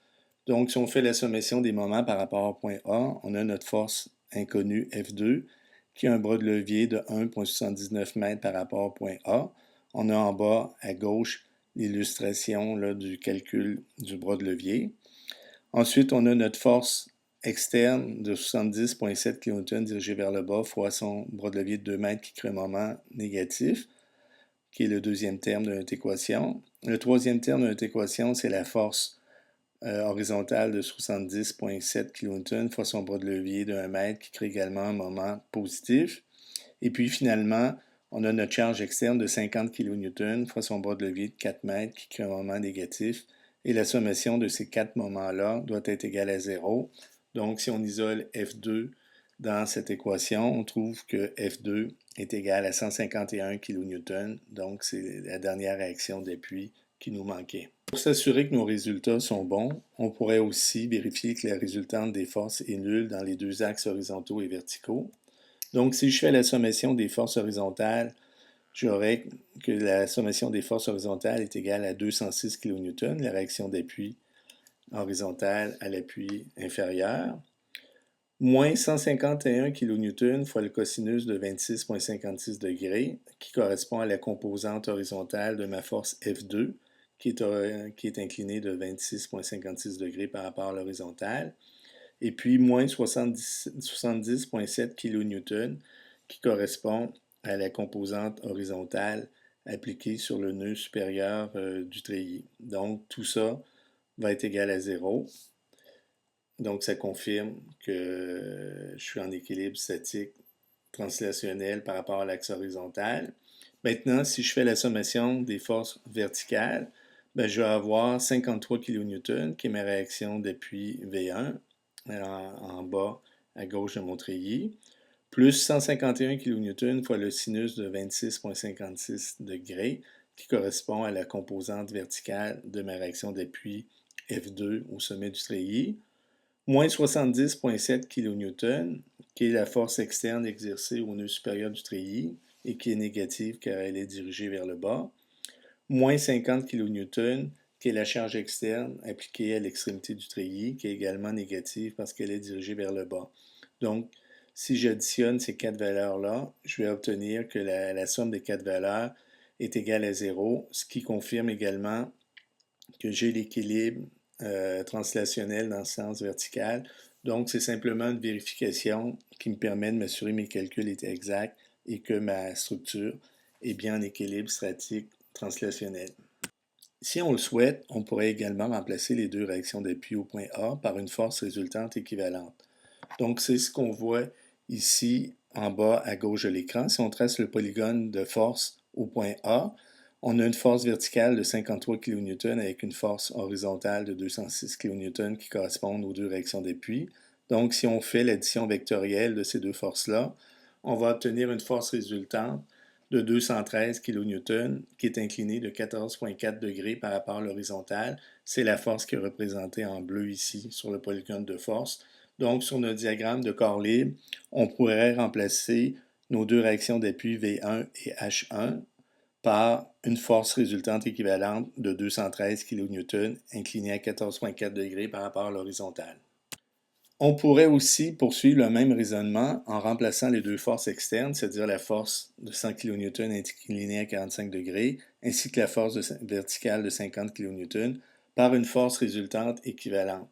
Donc, si on fait la sommation des moments par rapport au point A, on a notre force inconnue F2 qui a un bras de levier de 1,79 m par rapport au point A. On a en bas à gauche l'illustration du calcul du bras de levier. Ensuite, on a notre force externe de 70,7 kN dirigée vers le bas fois son bras de levier de 2 mètres qui crée un moment négatif, qui est le deuxième terme de notre équation. Le troisième terme de notre équation, c'est la force horizontale de 70,7 kN fois son bras de levier de 1 mètre qui crée également un moment positif. Et puis finalement, on a notre charge externe de 50 kN fois son bras de levier de 4 mètres qui crée un moment négatif. Et la sommation de ces quatre moments-là doit être égale à 0. Donc, si on isole F2 dans cette équation, on trouve que F2 est égal à 151 kN. Donc, c'est la dernière réaction d'appui qui nous manquait. Pour s'assurer que nos résultats sont bons, on pourrait aussi vérifier que la résultante des forces est nulle dans les deux axes horizontaux et verticaux. Donc, si je fais la sommation des forces horizontales, j'aurais que la sommation des forces horizontales est égale à 206 kN, la réaction d'appui horizontale à l'appui inférieur, moins 151 kN fois le cosinus de 26,56 degrés, qui correspond à la composante horizontale de ma force F2, qui est inclinée de 26,56 degrés par rapport à l'horizontale, et puis moins 70,7 kN, qui correspond à la composante horizontale appliquée sur le nœud supérieur du treillis. Donc, tout ça va être égal à 0. Donc, ça confirme que je suis en équilibre statique translationnel par rapport à l'axe horizontal. Maintenant, si je fais la sommation des forces verticales, ben, je vais avoir 53 kN, qui est ma réaction d'appui V1, en bas à gauche de mon treillis, plus 151 kN fois le sinus de 26,56 degrés, qui correspond à la composante verticale de ma réaction d'appui F2 au sommet du treillis, moins 70,7 kN, qui est la force externe exercée au nœud supérieur du treillis et qui est négative car elle est dirigée vers le bas, moins 50 kN, qui est la charge externe appliquée à l'extrémité du treillis, qui est également négative parce qu'elle est dirigée vers le bas. Donc, si j'additionne ces quatre valeurs-là, je vais obtenir que la somme des quatre valeurs est égale à 0, ce qui confirme également que j'ai l'équilibre translationnel dans le sens vertical. Donc, c'est simplement une vérification qui me permet de m'assurer que mes calculs étaient exacts et que ma structure est bien en équilibre statique translationnel. Si on le souhaite, on pourrait également remplacer les deux réactions d'appui au point A par une force résultante équivalente. Donc, c'est ce qu'on voit ici en bas à gauche de l'écran. Si on trace le polygone de force au point A, on a une force verticale de 53 kN avec une force horizontale de 206 kN qui correspondent aux deux réactions d'appui. Donc, si on fait l'addition vectorielle de ces deux forces-là, on va obtenir une force résultante de 213 kN qui est inclinée de 14,4 degrés par rapport à l'horizontale. C'est la force qui est représentée en bleu ici sur le polygone de force. Donc, sur notre diagramme de corps libre, on pourrait remplacer nos deux réactions d'appui V1 et H1 par une force résultante équivalente de 213 kN inclinée à 14,4 degrés par rapport à l'horizontale. On pourrait aussi poursuivre le même raisonnement en remplaçant les deux forces externes, c'est-à-dire la force de 100 kN inclinée à 45 degrés, ainsi que la force verticale de 50 kN, par une force résultante équivalente.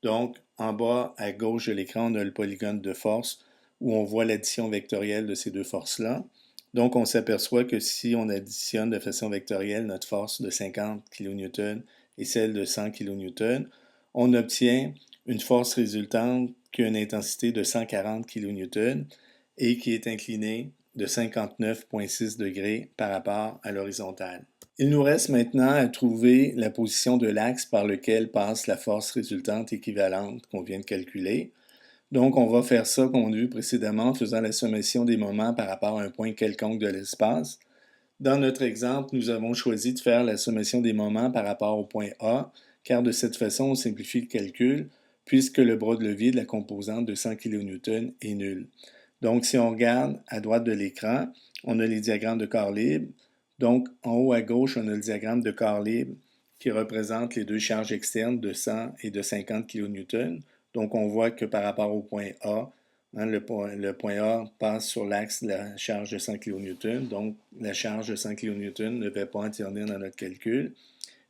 Donc, en bas à gauche de l'écran, on a le polygone de force où on voit l'addition vectorielle de ces deux forces-là. Donc, on s'aperçoit que si on additionne de façon vectorielle notre force de 50 kN et celle de 100 kN, on obtient une force résultante qui a une intensité de 140 kN et qui est inclinée de 59,6 degrés par rapport à l'horizontale. Il nous reste maintenant à trouver la position de l'axe par lequel passe la force résultante équivalente qu'on vient de calculer. Donc, on va faire ça comme on a vu précédemment en faisant la sommation des moments par rapport à un point quelconque de l'espace. Dans notre exemple, nous avons choisi de faire la sommation des moments par rapport au point A, car de cette façon, on simplifie le calcul, puisque le bras de levier de la composante de 100 kN est nul. Donc, si on regarde à droite de l'écran, on a les diagrammes de corps libre. Donc, en haut à gauche, on a le diagramme de corps libre qui représente les deux charges externes de 100 et de 50 kN. Donc, on voit que par rapport au point A, le point A passe sur l'axe de la charge de 100 kN, donc la charge de 100 kN ne va pas intervenir dans notre calcul.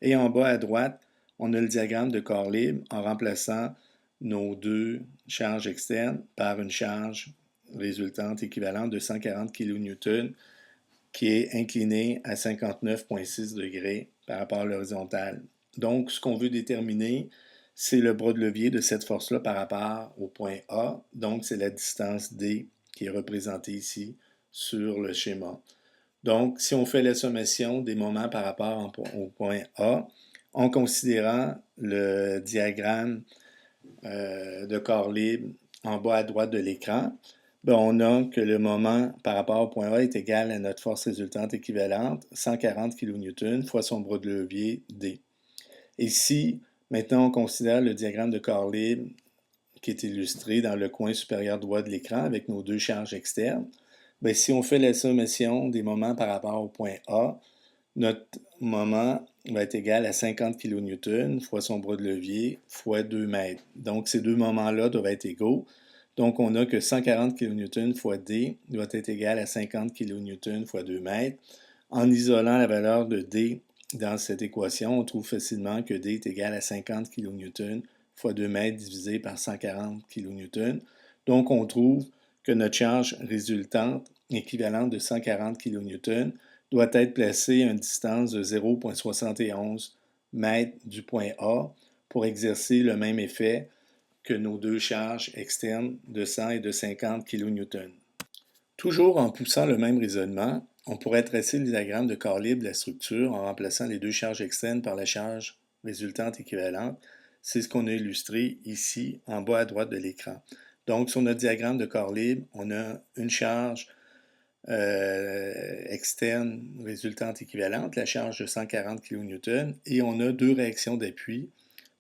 Et en bas à droite, on a le diagramme de corps libre en remplaçant nos deux charges externes par une charge résultante équivalente de 140 kN qui est inclinée à 59,6 degrés par rapport à l'horizontale. Donc, ce qu'on veut déterminer, c'est le bras de levier de cette force-là par rapport au point A. Donc, c'est la distance D qui est représentée ici sur le schéma. Donc, si on fait la sommation des moments par rapport au point A, en considérant le diagramme de corps libre en bas à droite de l'écran, on a que le moment par rapport au point A est égal à notre force résultante équivalente, 140 kN fois son bras de levier D. Et si, maintenant, on considère le diagramme de corps libre qui est illustré dans le coin supérieur droit de l'écran avec nos deux charges externes, si on fait la sommation des moments par rapport au point A, notre moment va être égal à 50 kN fois son bras de levier fois 2 mètres. Donc, ces deux moments-là doivent être égaux. Donc, on a que 140 kN fois D doit être égal à 50 kN fois 2 mètres. En isolant la valeur de D dans cette équation, on trouve facilement que D est égal à 50 kN fois 2 mètres divisé par 140 kN. Donc, on trouve que notre charge résultante, équivalente de 140 kN, doit être placée à une distance de 0,71 m du point A pour exercer le même effet que nos deux charges externes de 100 et de 50 kN. Toujours en poussant le même raisonnement, on pourrait tracer le diagramme de corps libre de la structure en remplaçant les deux charges externes par la charge résultante équivalente. C'est ce qu'on a illustré ici en bas à droite de l'écran. Donc, sur notre diagramme de corps libre, on a une charge externe résultante équivalente, la charge de 140 kN, et on a deux réactions d'appui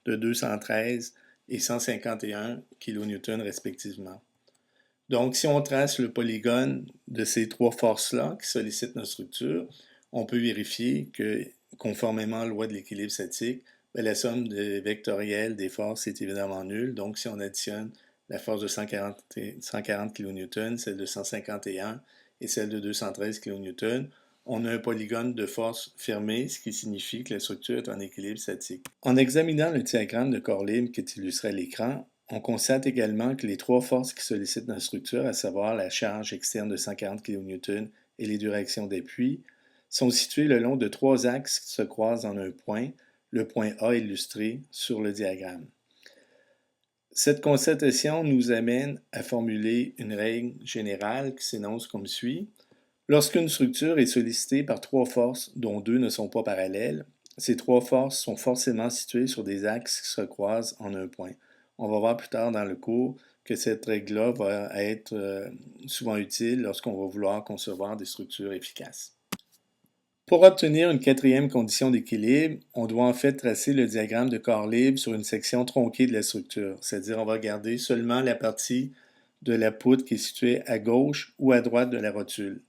de 213 et 151 kN respectivement. Donc, si on trace le polygone de ces trois forces-là qui sollicitent notre structure, on peut vérifier que, conformément à la loi de l'équilibre statique, la somme vectorielle des forces est évidemment nulle. Donc, si on additionne la force de 140 kN, celle de 151 et celle de 213 kN, on a un polygone de force fermé, ce qui signifie que la structure est en équilibre statique. En examinant le diagramme de corps libre qui est illustré à l'écran, on constate également que les trois forces qui sollicitent notre structure, à savoir la charge externe de 140 kN et les deux réactions d'appui, sont situées le long de trois axes qui se croisent en un point, le point A illustré sur le diagramme. Cette constatation nous amène à formuler une règle générale qui s'énonce comme suit. Lorsqu'une structure est sollicitée par trois forces dont deux ne sont pas parallèles, ces trois forces sont forcément situées sur des axes qui se croisent en un point. On va voir plus tard dans le cours que cette règle-là va être souvent utile lorsqu'on va vouloir concevoir des structures efficaces. Pour obtenir une quatrième condition d'équilibre, on doit en fait tracer le diagramme de corps libre sur une section tronquée de la structure, c'est-à-dire on va garder seulement la partie de la poutre qui est située à gauche ou à droite de la rotule.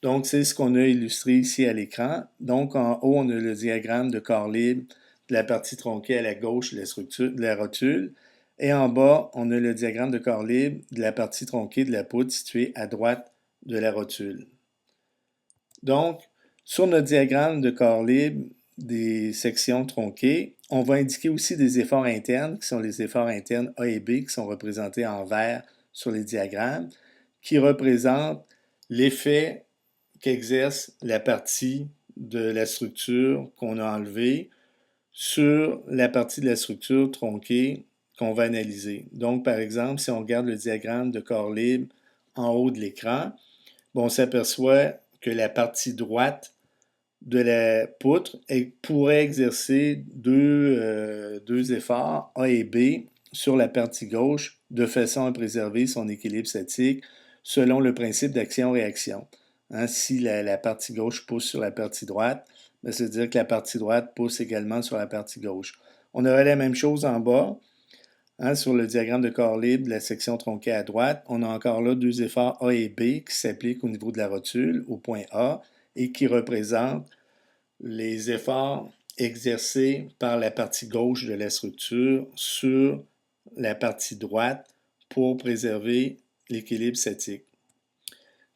Donc, c'est ce qu'on a illustré ici à l'écran. Donc, en haut, on a le diagramme de corps libre de la partie tronquée à la gauche de la rotule. Et en bas, on a le diagramme de corps libre de la partie tronquée de la poutre située à droite de la rotule. Donc, sur notre diagramme de corps libre des sections tronquées, on va indiquer aussi des efforts internes, qui sont les efforts internes A et B, qui sont représentés en vert sur les diagrammes, qui représentent l'effet qu'exerce la partie de la structure qu'on a enlevée sur la partie de la structure tronquée qu'on va analyser. Donc, par exemple, si on regarde le diagramme de corps libre en haut de l'écran, on s'aperçoit que la partie droite de la poutre pourrait exercer deux efforts, A et B, sur la partie gauche de façon à préserver son équilibre statique selon le principe d'action-réaction. Si la partie gauche pousse sur la partie droite, ça veut dire que la partie droite pousse également sur la partie gauche. On aurait la même chose en bas. Sur le diagramme de corps libre de la section tronquée à droite, on a encore là deux efforts A et B qui s'appliquent au niveau de la rotule, au point A, et qui représentent les efforts exercés par la partie gauche de la structure sur la partie droite pour préserver l'équilibre statique.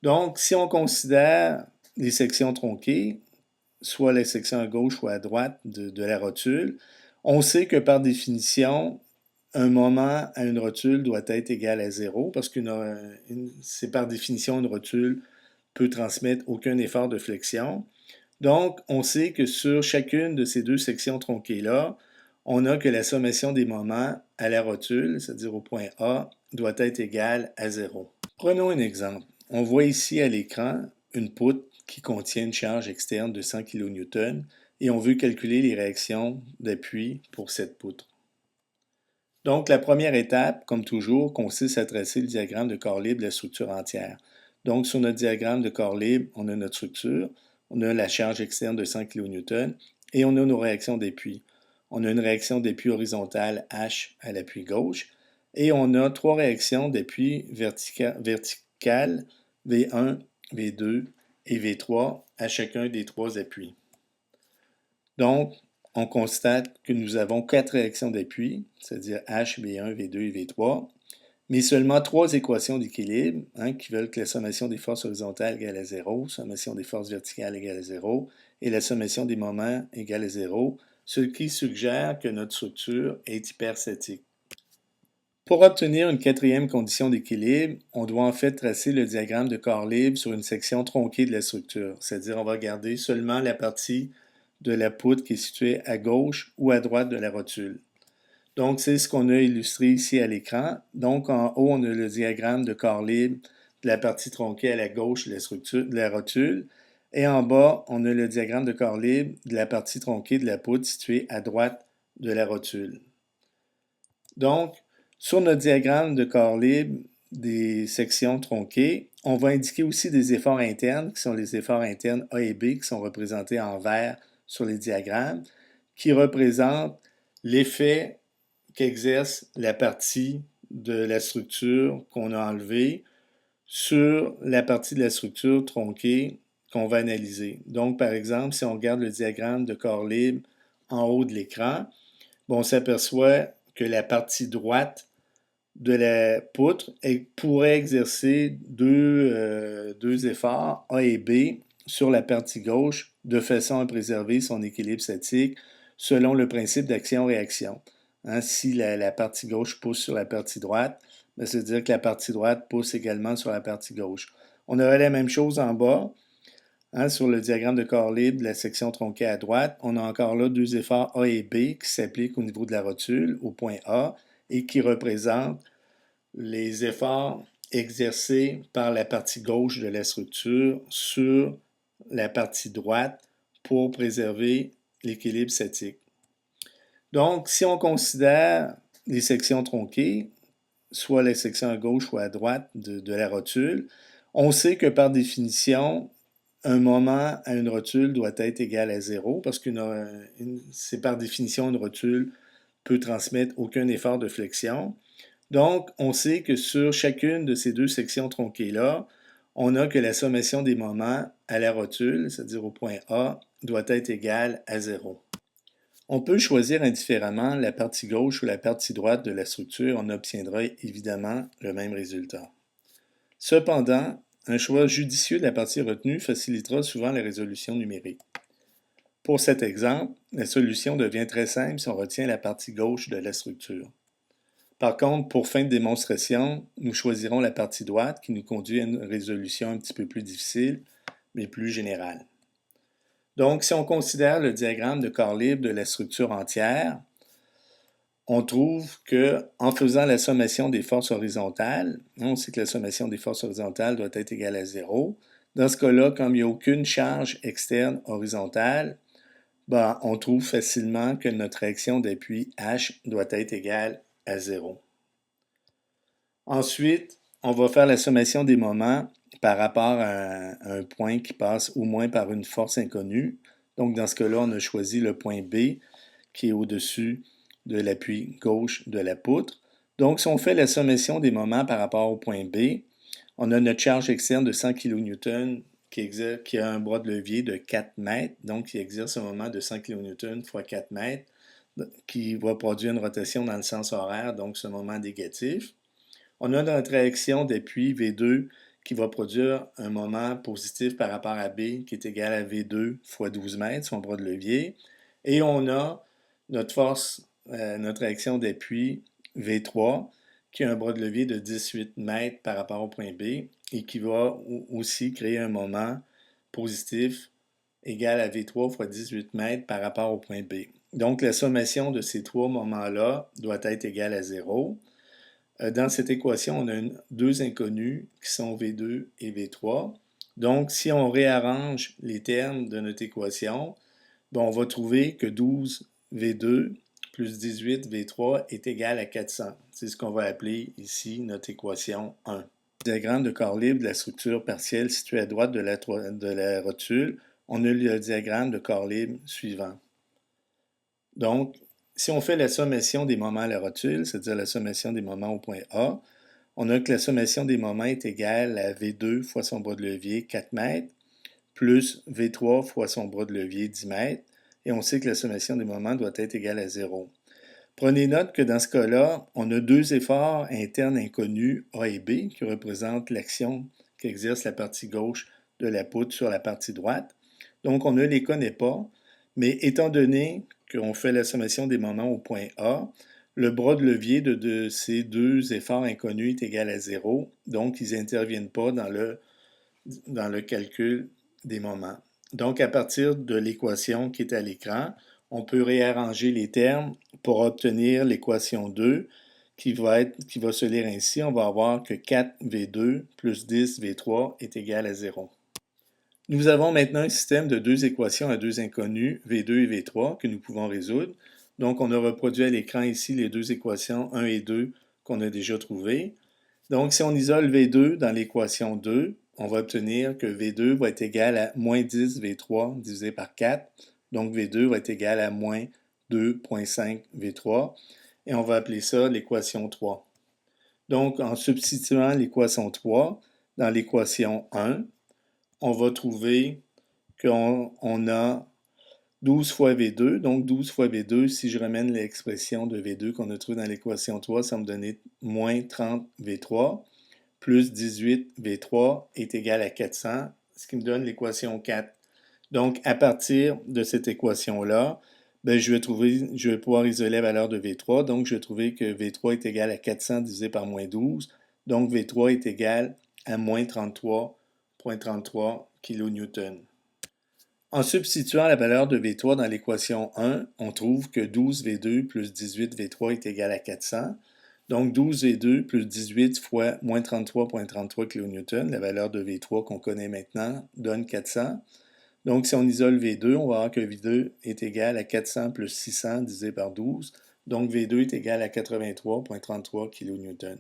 Donc, si on considère les sections tronquées, soit la section à gauche ou à droite de la rotule, on sait que par définition, un moment à une rotule doit être égal à 0 parce que c'est par définition une rotule peut transmettre aucun effort de flexion. Donc, on sait que sur chacune de ces deux sections tronquées-là, on a que la sommation des moments à la rotule, c'est-à-dire au point A, doit être égale à 0. Prenons un exemple. On voit ici à l'écran une poutre qui contient une charge externe de 100 kN et on veut calculer les réactions d'appui pour cette poutre. Donc, la première étape, comme toujours, consiste à tracer le diagramme de corps libre de la structure entière. Donc, sur notre diagramme de corps libre, on a notre structure, on a la charge externe de 100 kN et on a nos réactions d'appui. On a une réaction d'appui horizontale H à l'appui gauche et on a trois réactions d'appui verticales V1, V2 et V3 à chacun des trois appuis. Donc, on constate que nous avons quatre réactions d'appui, c'est-à-dire H, V1, V2 et V3, mais seulement trois équations d'équilibre qui veulent que la sommation des forces horizontales égale à 0, sommation des forces verticales égale à 0 et la sommation des moments égale à 0, ce qui suggère que notre structure est hyperstatique. Pour obtenir une quatrième condition d'équilibre, on doit en fait tracer le diagramme de corps libre sur une section tronquée de la structure, c'est-à-dire on va garder seulement la partie de la poutre qui est située à gauche ou à droite de la rotule. Donc, c'est ce qu'on a illustré ici à l'écran. Donc, en haut, on a le diagramme de corps libre de la partie tronquée à la gauche de la rotule. Et en bas, on a le diagramme de corps libre de la partie tronquée de la poutre située à droite de la rotule. Donc, sur notre diagramme de corps libre des sections tronquées, on va indiquer aussi des efforts internes, qui sont les efforts internes A et B, qui sont représentés en vert sur les diagrammes, qui représentent l'effet qu'exerce la partie de la structure qu'on a enlevée sur la partie de la structure tronquée qu'on va analyser. Donc, par exemple, si on regarde le diagramme de corps libre en haut de l'écran, on s'aperçoit que la partie droite de la poutre pourrait exercer deux efforts, A et B, sur la partie gauche, de façon à préserver son équilibre statique selon le principe d'action-réaction. Si la partie gauche pousse sur la partie droite, c'est-à-dire que la partie droite pousse également sur la partie gauche. On aurait la même chose en bas. Sur le diagramme de corps libre de la section tronquée à droite, on a encore là deux efforts A et B qui s'appliquent au niveau de la rotule, au point A, et qui représentent les efforts exercés par la partie gauche de la structure sur la partie droite pour préserver l'équilibre statique. Donc, si on considère les sections tronquées, soit les sections à gauche ou à droite de la rotule, on sait que par définition, un moment à une rotule doit être égal à 0 parce que c'est par définition une rotule peut transmettre aucun effort de flexion. Donc, on sait que sur chacune de ces deux sections tronquées-là, on a que la sommation des moments à la rotule, c'est-à-dire au point A, doit être égale à 0. On peut choisir indifféremment la partie gauche ou la partie droite de la structure, on obtiendra évidemment le même résultat. Cependant, un choix judicieux de la partie retenue facilitera souvent la résolution numérique. Pour cet exemple, la solution devient très simple si on retient la partie gauche de la structure. Par contre, pour fin de démonstration, nous choisirons la partie droite qui nous conduit à une résolution un petit peu plus difficile, mais plus générale. Donc, si on considère le diagramme de corps libre de la structure entière, on trouve qu'en faisant la sommation des forces horizontales, on sait que la sommation des forces horizontales doit être égale à 0. Dans ce cas-là, comme il n'y a aucune charge externe horizontale, on trouve facilement que notre réaction d'appui H doit être égale à 0. Ensuite, on va faire la sommation des moments par rapport à un point qui passe au moins par une force inconnue. Donc, dans ce cas-là, on a choisi le point B qui est au-dessus de l'appui gauche de la poutre. Donc, si on fait la sommation des moments par rapport au point B, on a notre charge externe de 100 kN qui a un bras de levier de 4 mètres, donc qui exerce un moment de 100 kN fois 4 mètres, qui va produire une rotation dans le sens horaire, donc ce moment négatif. On a notre réaction d'appui V2 qui va produire un moment positif par rapport à B qui est égal à V2 fois 12 mètres, son bras de levier. Et on a notre force, notre réaction d'appui V3 qui a un bras de levier de 18 mètres par rapport au point B et qui va aussi créer un moment positif égal à V3 fois 18 mètres par rapport au point B. Donc, la sommation de ces trois moments-là doit être égale à 0. Dans cette équation, on a deux inconnus qui sont V2 et V3. Donc, si on réarrange les termes de notre équation, on va trouver que 12 V2 plus 18 V3 est égal à 400. C'est ce qu'on va appeler ici notre équation 1. Diagramme de corps libre de la structure partielle située à droite de la rotule, on a le diagramme de corps libre suivant. Donc, si on fait la sommation des moments à la rotule, c'est-à-dire la sommation des moments au point A, on a que la sommation des moments est égale à V2 fois son bras de levier 4 mètres, plus V3 fois son bras de levier 10 mètres, et on sait que la sommation des moments doit être égale à 0. Prenez note que dans ce cas-là, on a deux efforts internes inconnus A et B qui représentent l'action qu'exerce la partie gauche de la poutre sur la partie droite. Donc, on ne les connaît pas, mais étant donné qu'on fait la sommation des moments au point A, le bras de levier de ces deux efforts inconnus est égal à 0, donc ils n'interviennent pas dans le calcul des moments. Donc, à partir de l'équation qui est à l'écran, on peut réarranger les termes pour obtenir l'équation 2 qui va se lire ainsi. On va avoir que 4V2 plus 10V3 est égal à 0. Nous avons maintenant un système de deux équations à deux inconnus, V2 et V3, que nous pouvons résoudre. Donc, on a reproduit à l'écran ici les deux équations 1 et 2 qu'on a déjà trouvées. Donc, si on isole V2 dans l'équation 2, on va obtenir que V2 va être égal à moins 10 V3 divisé par 4. Donc, V2 va être égal à moins 2,5 V3. Et on va appeler ça l'équation 3. Donc, en substituant l'équation 3 dans l'équation 1, on va trouver qu'on a 12 fois V2. Donc, 12 fois V2, si je ramène l'expression de V2 qu'on a trouvée dans l'équation 3, ça va me donner moins 30 V3 plus 18 V3 est égal à 400, ce qui me donne l'équation 4. Donc, à partir de cette équation-là, je vais pouvoir isoler la valeur de V3. Donc, je vais trouver que V3 est égal à 400 divisé par moins 12. Donc, V3 est égal à moins 33,33 kN. En substituant la valeur de V3 dans l'équation 1, on trouve que 12V2 plus 18V3 est égal à 400. Donc 12V2 plus 18 fois moins 33,33 kN, la valeur de V3 qu'on connaît maintenant, donne 400. Donc si on isole V2, on va voir que V2 est égal à 400 plus 600 divisé par 12. Donc V2 est égal à 83,33 kN.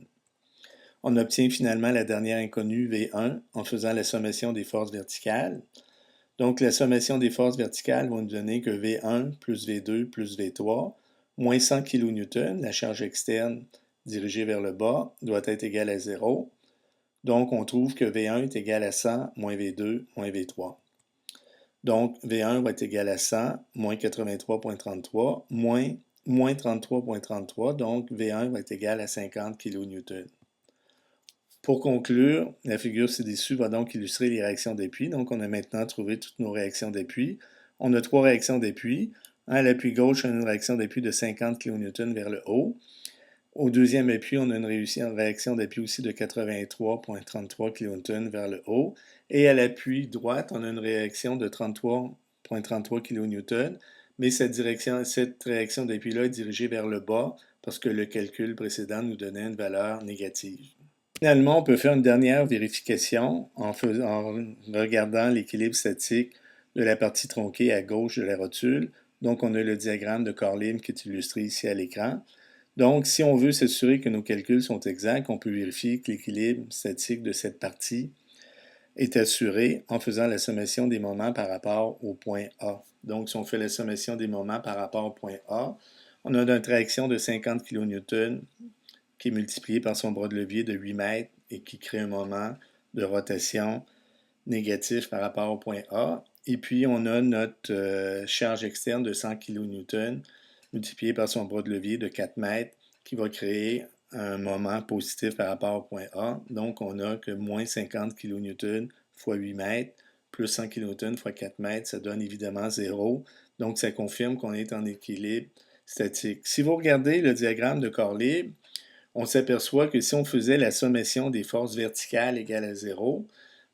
On obtient finalement la dernière inconnue V1 en faisant la sommation des forces verticales. Donc, la sommation des forces verticales va nous donner que V1 plus V2 plus V3 moins 100 kN, la charge externe dirigée vers le bas, doit être égale à 0. Donc, on trouve que V1 est égal à 100 moins V2 moins V3. Donc, V1 va être égal à 100 moins 83,33 moins 33,33. Donc, V1 va être égal à 50 kN. Pour conclure, la figure ci-dessus va donc illustrer les réactions d'appui. Donc, on a maintenant trouvé toutes nos réactions d'appui. On a trois réactions d'appui. À l'appui gauche, on a une réaction d'appui de 50 kN vers le haut. Au deuxième appui, on a une réaction d'appui aussi de 83,33 kN vers le haut. Et à l'appui droite, on a une réaction de 33,33 kN. Mais cette réaction d'appui-là est dirigée vers le bas parce que le calcul précédent nous donnait une valeur négative. Finalement, on peut faire une dernière vérification en regardant l'équilibre statique de la partie tronquée à gauche de la rotule. Donc, on a le diagramme de corps libre qui est illustré ici à l'écran. Donc, si on veut s'assurer que nos calculs sont exacts, on peut vérifier que l'équilibre statique de cette partie est assuré en faisant la sommation des moments par rapport au point A. Donc, si on fait la sommation des moments par rapport au point A, on a notre réaction de 50 kN qui est multiplié par son bras de levier de 8 mètres et qui crée un moment de rotation négatif par rapport au point A. Et puis, on a notre charge externe de 100 kN multiplié par son bras de levier de 4 mètres qui va créer un moment positif par rapport au point A. Donc, on a que moins 50 kN fois 8 mètres plus 100 kN fois 4 mètres, ça donne évidemment 0. Donc, ça confirme qu'on est en équilibre statique. Si vous regardez le diagramme de corps libre, on s'aperçoit que si on faisait la sommation des forces verticales égale à 0,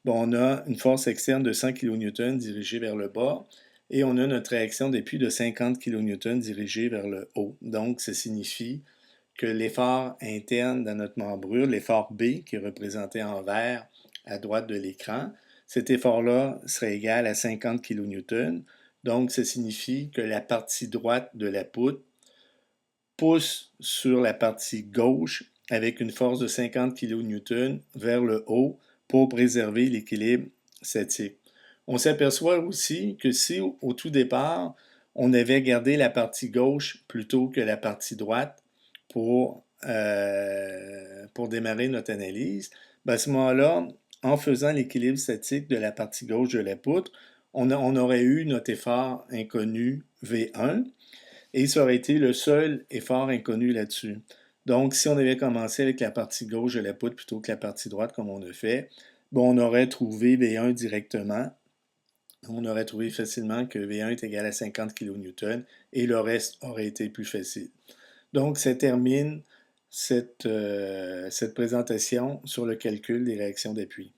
on a une force externe de 100 kN dirigée vers le bas et on a notre réaction d'appui de 50 kN dirigée vers le haut. Donc, ça signifie que l'effort interne dans notre membrure, l'effort B, qui est représenté en vert à droite de l'écran, cet effort-là serait égal à 50 kN. Donc, ça signifie que la partie droite de la poutre pousse sur la partie gauche avec une force de 50 kN vers le haut pour préserver l'équilibre statique. On s'aperçoit aussi que si au tout départ, on avait gardé la partie gauche plutôt que la partie droite pour démarrer notre analyse, ben à ce moment-là, en faisant l'équilibre statique de la partie gauche de la poutre, on aurait eu notre effort inconnu V1 et ça aurait été le seul effort inconnu là-dessus. Donc, si on avait commencé avec la partie gauche de la poutre plutôt que la partie droite comme on a fait, bon, on aurait trouvé V1 directement. On aurait trouvé facilement que V1 est égal à 50 kN et le reste aurait été plus facile. Donc, ça termine cette présentation sur le calcul des réactions d'appui.